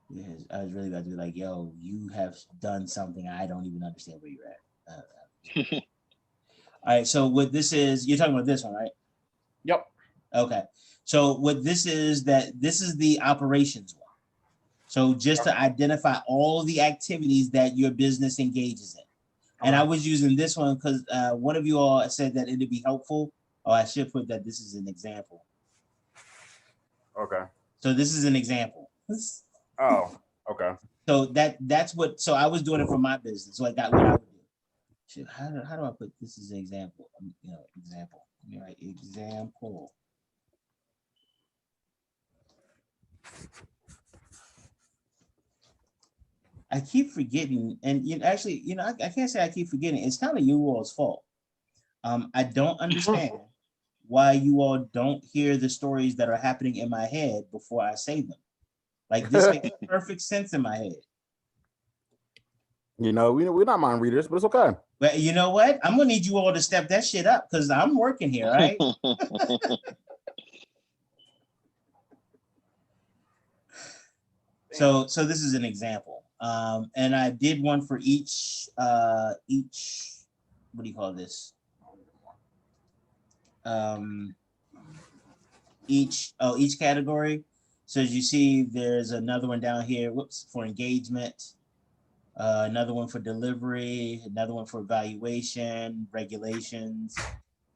Yes, I was really about to be like, yo, you have done something I don't even understand where you're at. All right, so what this is, you're talking about this one, right? Yep. Okay. So what this is the operations one. So just to identify all the activities that your business engages in. And I was using this one because one of you all said that it'd be helpful. Oh, I should put that this is an example. Okay. So this is an example. Oh, okay. So that's what, so I was doing it for my business. So I got what I would do. Shit, how do I put this as an example? Example. Let me write example. I keep forgetting, and actually, I can't say I keep forgetting. It's kind of you all's fault. I don't understand why you all don't hear the stories that are happening in my head before I say them. Like this makes perfect sense in my head. We're not mind readers, but it's okay. But you know what? I'm gonna need you all to step that shit up because I'm working here, right? So this is an example. And I did one for each, what do you call this? Each category. So as you see, there's another one down here, for engagement, another one for delivery, another one for evaluation, regulations.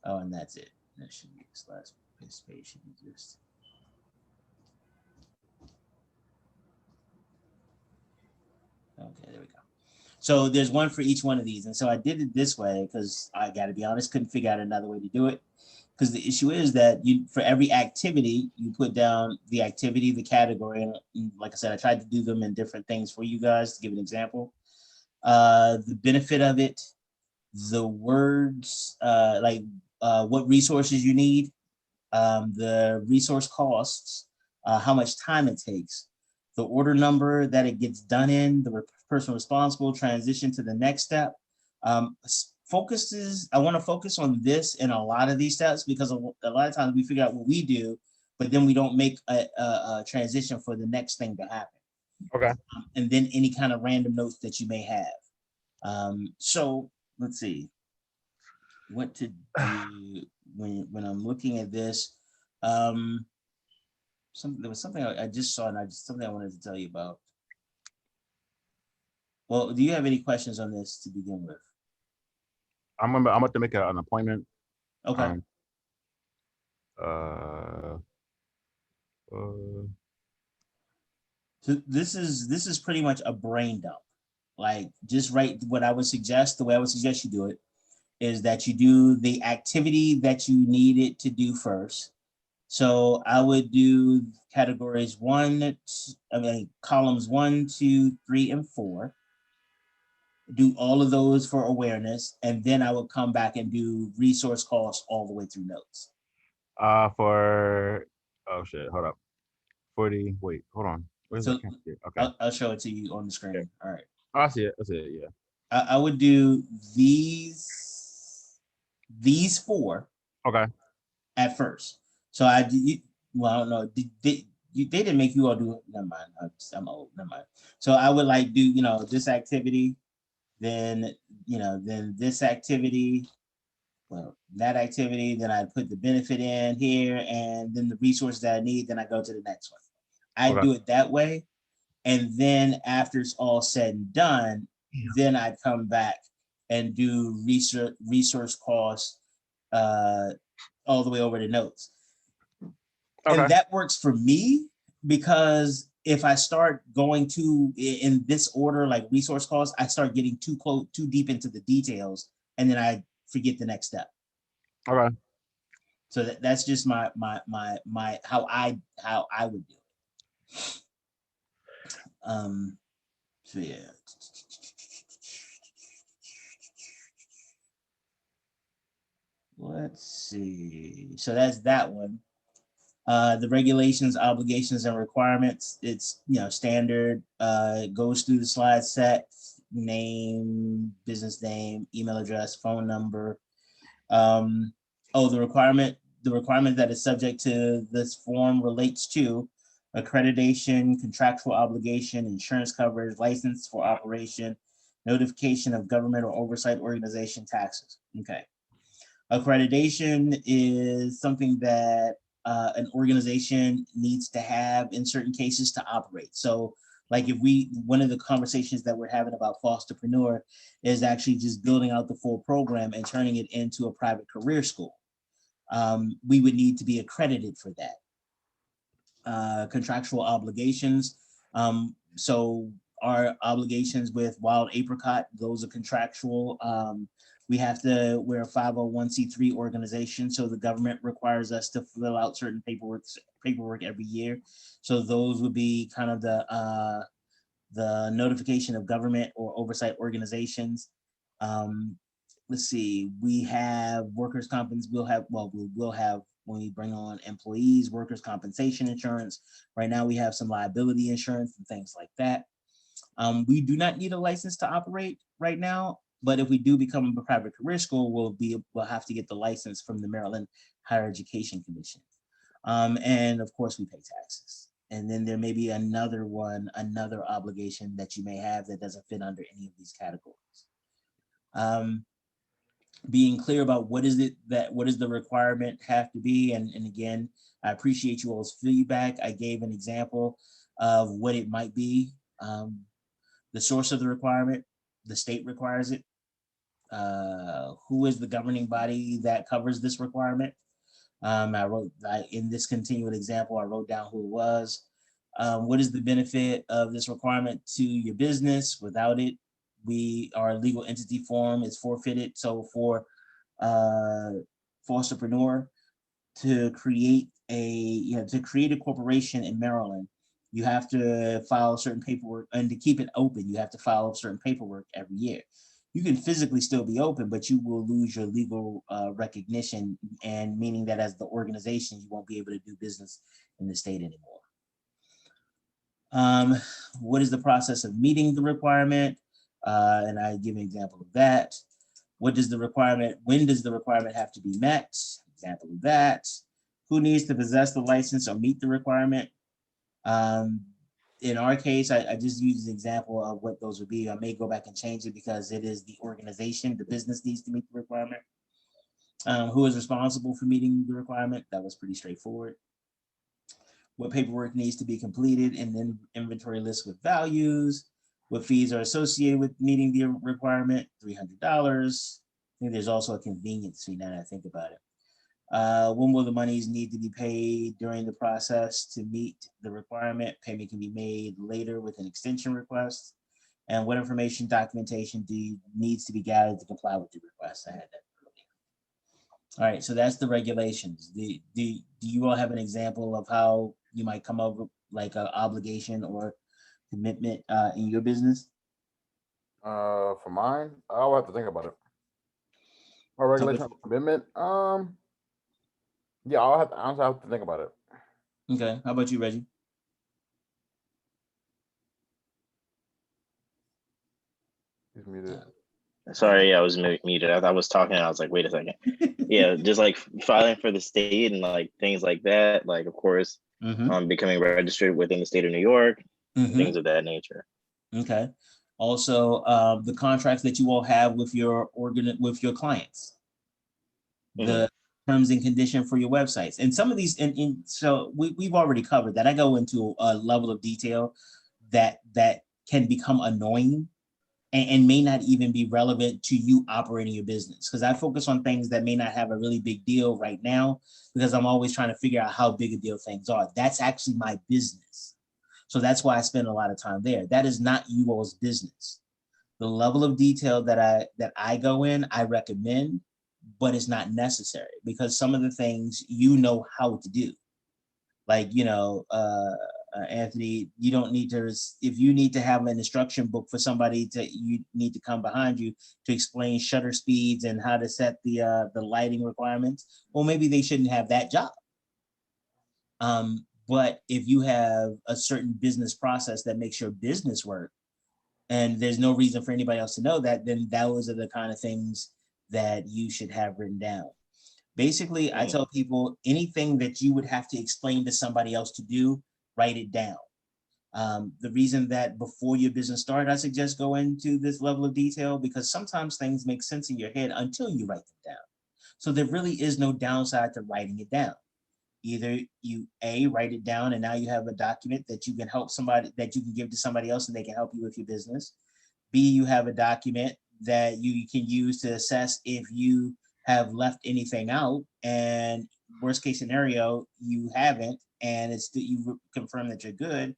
Oh, and that's it. That should be this last page should be just. Okay, there we go. So there's one for each one of these. And so I did it this way because I got to be honest, couldn't figure out another way to do it. Because the issue is that for every activity, you put down the activity, the category. And like I said, I tried to do them in different things for you guys to give an example. The benefit of it, the words, what resources you need, the resource costs, how much time it takes, the order number that it gets done in, the person responsible, transition to the next step. I want to focus on this in a lot of these steps because a lot of times we figure out what we do, but then we don't make a transition for the next thing to happen. Okay. And then any kind of random notes that you may have. So let's see what to do when I'm looking at this. There was something I just saw, and something I wanted to tell you about. Well, do you have any questions on this to begin with? I'm about to make an appointment. Okay. So this is pretty much a brain dump. Like just write what I would suggest. The way I would suggest you do it is that you do the activity that you needed to do first. So I would do categories columns 1, 2, 3, and 4. Do all of those for awareness, and then I would come back and do resource costs all the way through notes. Oh shit, hold up. 40, wait, hold on. Where's So that? Okay. I'll show it to you on the screen. Okay. All right. I see it, yeah. I would do these 4. Okay. At first. So I don't know. They didn't make you all do it. Never mind. I'm old. Never mind. So I would do this activity, then then this activity, that activity, then I put the benefit in here, and then the resource that I need, then I go to the next one. I do it that way, and then after it's all said and done, then I come back and do resource costs all the way over to notes. Okay. And that works for me because if I start going in this order, like resource costs, I start getting too deep into the details, and then I forget the next step. Okay. So that's just my how I would do it. So yeah. Let's see. So that's that one. The regulations, obligations, and requirements. It's standard. It goes through the slide set: name, business name, email address, phone number. The requirement that is subject to this form relates to accreditation, contractual obligation, insurance coverage, license for operation, notification of government or oversight organization, taxes. Okay. Accreditation is something that an organization needs to have in certain cases to operate. So like one of the conversations that we're having about Fosterpreneur is actually just building out the full program and turning it into a private career school. We would need to be accredited for that. Contractual obligations. So our obligations with Wild Apricot, those are contractual. We're a 501c3 organization, so the government requires us to fill out certain paperwork every year. So those would be kind of the notification of government or oversight organizations. Let's see, we have workers' compensation. We'll have when we bring on employees, workers' compensation insurance. Right now, we have some liability insurance and things like that. We do not need a license to operate right now, but if we do become a private career school, we'll have to get the license from the Maryland Higher Education Commission. And of course, we pay taxes. And then there may be another obligation that you may have that doesn't fit under any of these categories. Being clear about what does the requirement have to be. And again, I appreciate you all's feedback. I gave an example of what it might be. The source of the requirement, the state requires it. Who is the governing body that covers this requirement? In this continued example, I wrote down who it was. What is the benefit of this requirement to your business? Without it, our legal entity form is forfeited. So for Fosterpreneur to create a corporation in Maryland, you have to file certain paperwork, and to keep it open, you have to file certain paperwork every year. You can physically still be open, but you will lose your legal recognition, and meaning that as the organization, you won't be able to do business in the state anymore. What is the process of meeting the requirement? And I give an example of that. When does the requirement have to be met? Example of that. Who needs to possess the license or meet the requirement? In our case, I just use an example of what those would be. I may go back and change it because it is the organization, the business needs to meet the requirement. Who is responsible for meeting the requirement? That was pretty straightforward. What paperwork needs to be completed, and then inventory list with values. What fees are associated with meeting the requirement? $300. I think there's also a convenience fee now that I think about it. When will the monies need to be paid during the process to meet the requirement? Payment can be made later with an extension request. And what information documentation needs to be gathered to comply with the request? I had that earlier. All right, so that's the regulations. Do you all have an example of how you might come up with like an obligation or commitment in your business? For mine, I'll have to think about it. My regulation commitment. Yeah, honestly have to think about it. Okay, how about you, Reggie? He's muted. Sorry, I was muted. I was talking and I was like, wait a second. Yeah, just like filing for the state and like things like that. Like, of course, becoming registered within the state of New York, things of that nature. Okay. Also, the contracts that you all have with your clients, the terms and condition for your websites, and some of these. So we've already covered that. I go into a level of detail that can become annoying and may not even be relevant to you operating your business, because I focus on things that may not have a really big deal right now, because I'm always trying to figure out how big a deal things are. That's actually my business. So that's why I spend a lot of time there. That is not you all's business. The level of detail that I go in, I recommend, but it's not necessary, because some of the things you know how to do. Like, Anthony, you don't need to, if you need to have an instruction book for somebody you need to come behind you to explain shutter speeds and how to set the lighting requirements. Well, maybe they shouldn't have that job. But if you have a certain business process that makes your business work, and there's no reason for anybody else to know that, then those are the kind of things that you should have written down. Basically, I tell people anything that you would have to explain to somebody else to do, write it down. The reason that before your business started, I suggest go into this level of detail, because sometimes things make sense in your head until you write them down. So there really is no downside to writing it down. Either you write it down and now you have a document that you can help somebody, that you can give to somebody else and they can help you with your business. B, you have a document that you can use to assess if you have left anything out, and worst case scenario, you haven't, and you confirm that you're good.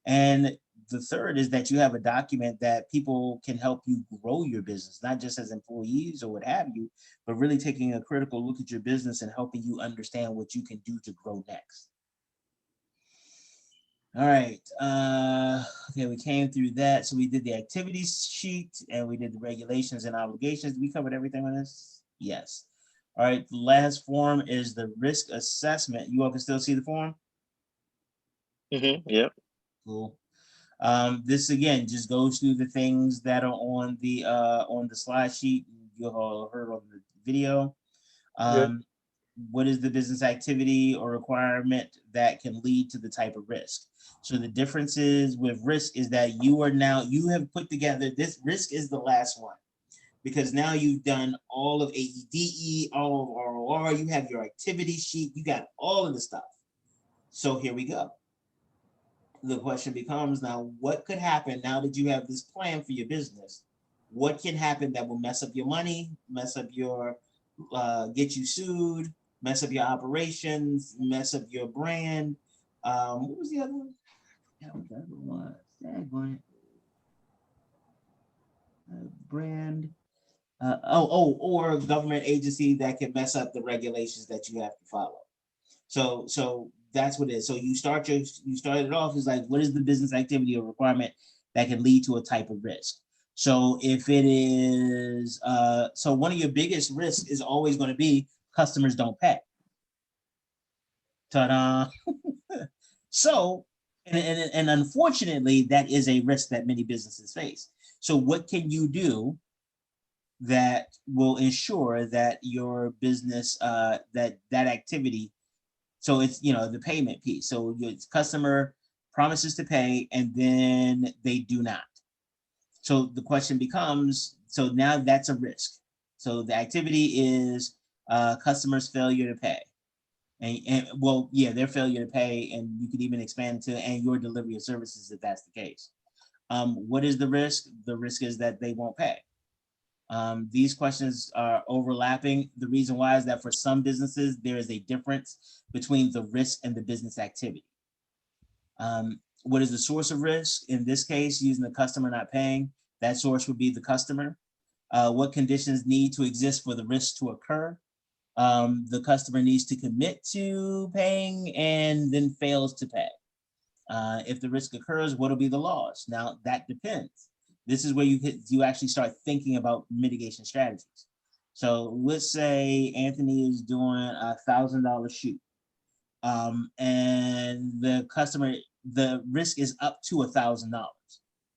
And the third is that you have a document that people can help you grow your business, not just as employees or what have you, but really taking a critical look at your business and helping you understand what you can do to grow next. All right. Okay, we came through that. So we did the activities sheet and we did the regulations and obligations. We covered everything on this? Yes. All right, the last form is the risk assessment. You all can still see the form? Yep. Cool. This again just goes through the things that are on the slide sheet you all heard on the video. What is the business activity or requirement that can lead to the type of risk? So the differences with risk is that you have put together, this risk is the last one, because now you've done all of AEDE, all of ROR, you have your activity sheet, you got all of the stuff. So here we go. The question becomes now, what could happen now that you have this plan for your business? What can happen that will mess up your money, mess up your, get you sued, mess up your operations, mess up your brand? What was the other one? Yeah, what the other one? Brand. Or government agency that can mess up the regulations that you have to follow. So that's what it is. So you started it off as like, what is the business activity or requirement that can lead to a type of risk? So if it is, so one of your biggest risks is always going to be customers don't pay. Ta-da! So, and unfortunately, that is a risk that many businesses face. So what can you do that will ensure that your business, that activity, so it's, the payment piece. So your customer promises to pay and then they do not. So the question becomes, so now that's a risk. So the activity is customers' failure to pay. And well, yeah, their failure to pay, and you could even expand to, and your delivery of services if that's the case. What is the risk? The risk is that they won't pay. These questions are overlapping. The reason why is that for some businesses, there is a difference between the risk and the business activity. What is the source of risk? In this case, using the customer not paying, that source would be the customer. What conditions need to exist for the risk to occur? The customer needs to commit to paying and then fails to pay. If the risk occurs, what will be the loss? Now, that depends. This is where you actually start thinking about mitigation strategies. So let's say Anthony is doing $1,000 shoot, and the risk is up to $1,000.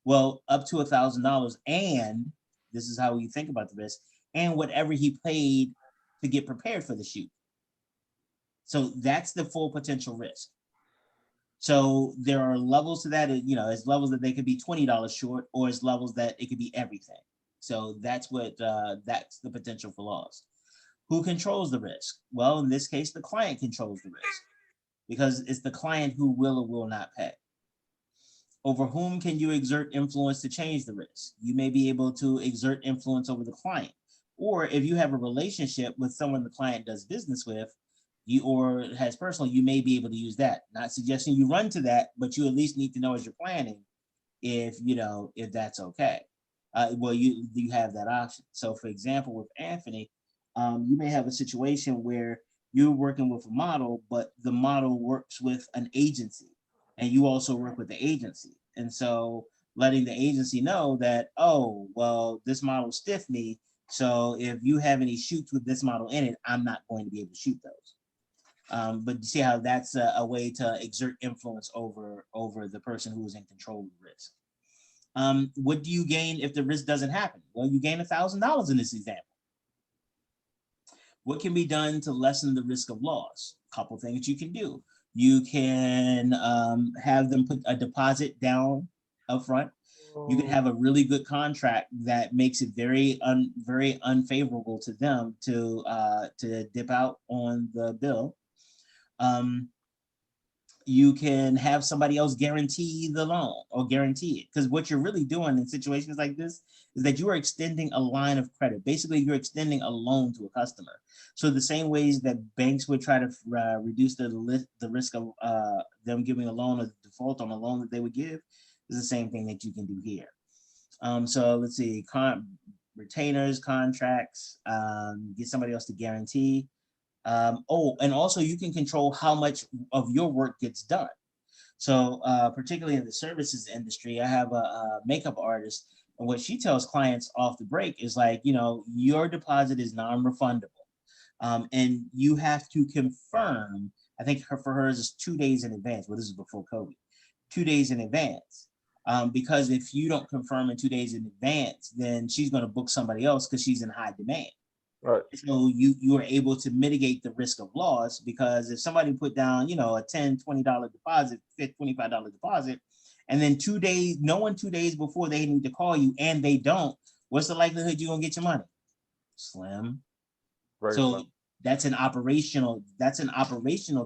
Well, up to $1,000, and this is how you think about the risk, and whatever he paid to get prepared for the shoot. So that's the full potential risk. So there are levels to that, it's levels that they could be $20 short, or it's levels that it could be everything. So that's that's the potential for loss. Who controls the risk? Well, in this case, the client controls the risk because it's the client who will or will not pay. Over whom can you exert influence to change the risk? You may be able to exert influence over the client. Or if you have a relationship with someone the client does business with, or has personal, you may be able to use that. Not suggesting you run to that, but you at least need to know as you're planning if that's okay. Well, you have that option. So for example, with Anthony, you may have a situation where you're working with a model, but the model works with an agency and you also work with the agency. And so letting the agency know that, oh, well, this model stiffed me. So if you have any shoots with this model in it, I'm not going to be able to shoot those. But you see how that's a way to exert influence over the person who is in control of the risk. What do you gain if the risk doesn't happen? Well, you gain $1,000 in this example. What can be done to lessen the risk of loss? A couple things you can do. You can have them put a deposit down up front. You can have a really good contract that makes it very unfavorable to them to dip out on the bill. You can have somebody else guarantee the loan or guarantee it. Because what you're really doing in situations like this is that you are extending a line of credit. Basically, you're extending a loan to a customer. So the same ways that banks would try to reduce the risk of them giving a loan or default on a loan that they would give, is the same thing that you can do here. So let's see, retainers, contracts, get somebody else to guarantee. And also you can control how much of your work gets done. So particularly in the services industry, I have a makeup artist, and what she tells clients off the break is like, your deposit is non-refundable. And you have to confirm, I think for hers is 2 days in advance. Well, this is before COVID, 2 days in advance. Because if you don't confirm in 2 days in advance, then she's going to book somebody else because she's in high demand. Right. So you are able to mitigate the risk of loss, because if somebody put down, a $10, $20 deposit, $25 deposit, and then 2 days, no one 2 days before they need to call you and they don't, what's the likelihood you're going to get your money? Slim. Very so slim. that's an operational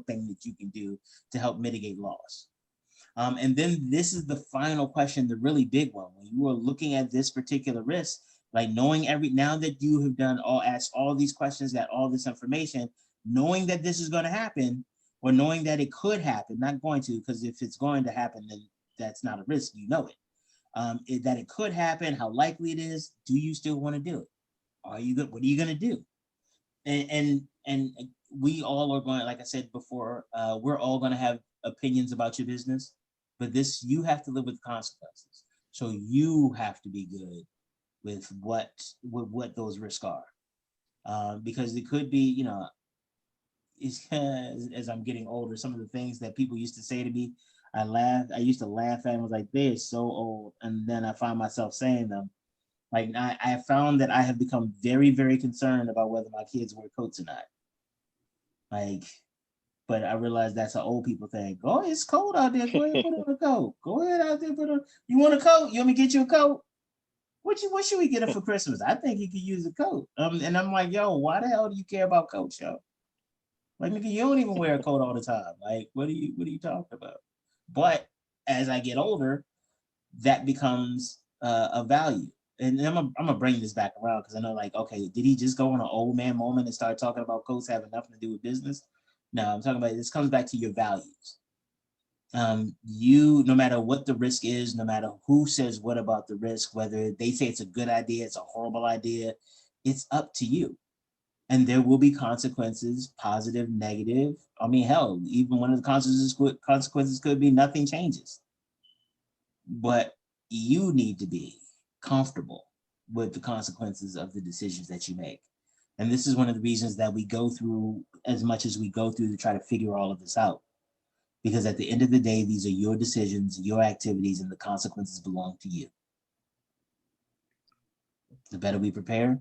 thing that you can do to help mitigate loss. And then this is the final question, the really big one. When you are looking at this particular risk, like knowing now that you have asked all these questions, got all this information, knowing that this is going to happen, or knowing that it could happen, not going to, because if it's going to happen, then that's not a risk, it. That it could happen, how likely it is, do you still want to do it? What are you going to do? And we all are going, like I said before, we're all going to have opinions about your business, but you have to live with consequences. So you have to be good with what those risks are, because it could be, as I'm getting older, some of the things that people used to say to me, I used to laugh at and was like, they're so old, and then I find myself saying them. Like I found that I have become very, very concerned about whether my kids wear coats or not. But I realized that's an old people thing. Oh, it's cold out there. Go ahead, put on a coat. Go ahead out there, you want a coat? You want me to get you a coat? What should we get him for Christmas? I think he could use a coat. And I'm like, yo, why the hell do you care about coats, yo? Like, nigga, you don't even wear a coat all the time. Like, what are you talking about? But as I get older, that becomes a value. And I'm gonna bring this back around, because I know, like, okay, did he just go on an old man moment and start talking about coats having nothing to do with business? No, I'm talking about, this comes back to your values. No matter what the risk is, no matter who says what about the risk, whether they say it's a good idea, it's a horrible idea, it's up to you. And there will be consequences, positive, negative. I mean, hell, even one of the consequences could be nothing changes. But you need to be comfortable with the consequences of the decisions that you make. And this is one of the reasons that we go through as much as we go through to try to figure all of this out. Because at the end of the day, these are your decisions, your activities, and the consequences belong to you. The better we prepare,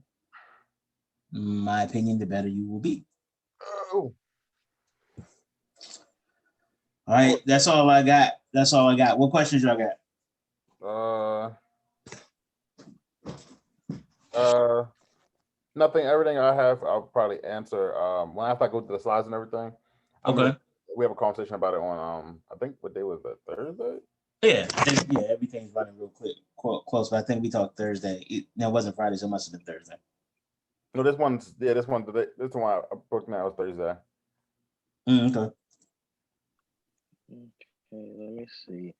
in my opinion, the better you will be. Oh. All right, that's all I got. What questions y'all got? Nothing. Everything I have, I'll probably answer when after I go through the slides and everything. Okay. We have a conversation about it on I think what day was that? Thursday? Yeah, everything's running real quick, close. But I think we talked Thursday. It wasn't Friday, so it must have been Thursday. No, this one I booked now is Thursday. Okay. Okay, let me see.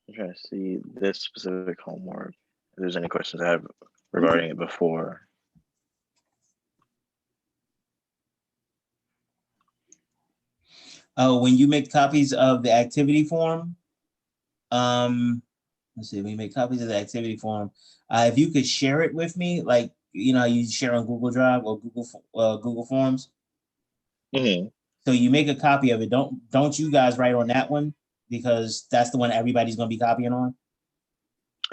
I'm trying to see this specific homework. If there's any questions I have regarding it before. When you make copies of the activity form, let's see, when you make copies of the activity form, if you could share it with me, like, you share on Google Drive or Google Forms. Mm-hmm. So you make a copy of it. Don't you guys write on that one, because that's the one everybody's going to be copying on.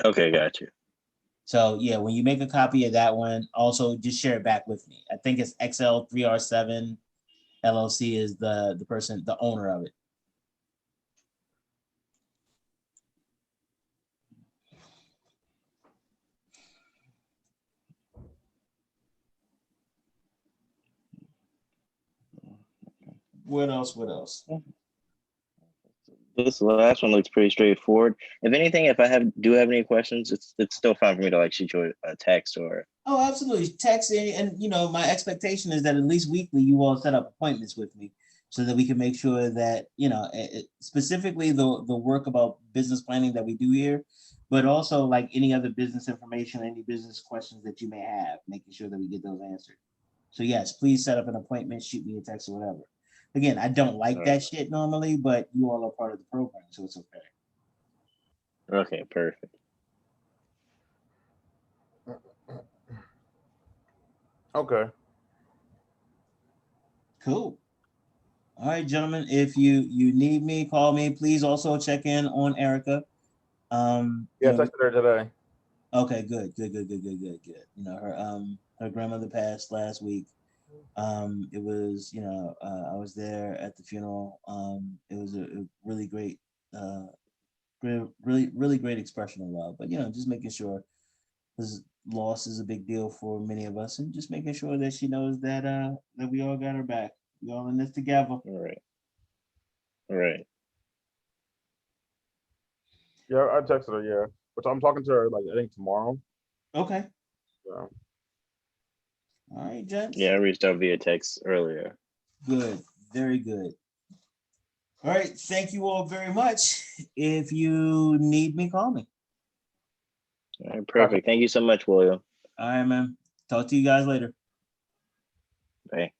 Okay, got you. So yeah, when you make a copy of that one, also just share it back with me. I think it's XL3R7 LLC is the person, the owner of it. What else? This last one looks pretty straightforward. If anything, if I do have any questions, it's still fine for me to like shoot you a text or. Oh, absolutely. Text, and my expectation is that at least weekly you all set up appointments with me, so that we can make sure that, specifically the work about business planning that we do here, but also like any other business information, any business questions that you may have, making sure that we get those answered. So yes, please set up an appointment, shoot me a text or whatever. Again, I don't like that shit normally, but you all are part of the program, so it's okay. Okay, perfect. Okay. Cool. All right, gentlemen. If you need me, call me. Please also check in on Erica. Yeah, I texted her today. Okay, good. Her grandmother passed last week. It was, I was there at the funeral. It was a really great, really great expression of love. But just making sure, because loss is a big deal for many of us, and just making sure that she knows that that we all got her back. We all in this together. All right. Yeah, I texted her. Yeah, but I'm talking to her like I think tomorrow. Okay. So. All right, gents. Yeah, I reached out via text earlier. Good. Very good. All right. Thank you all very much. If you need me, call me. All right, perfect. Thank you so much, William. All right, man. Talk to you guys later. Bye.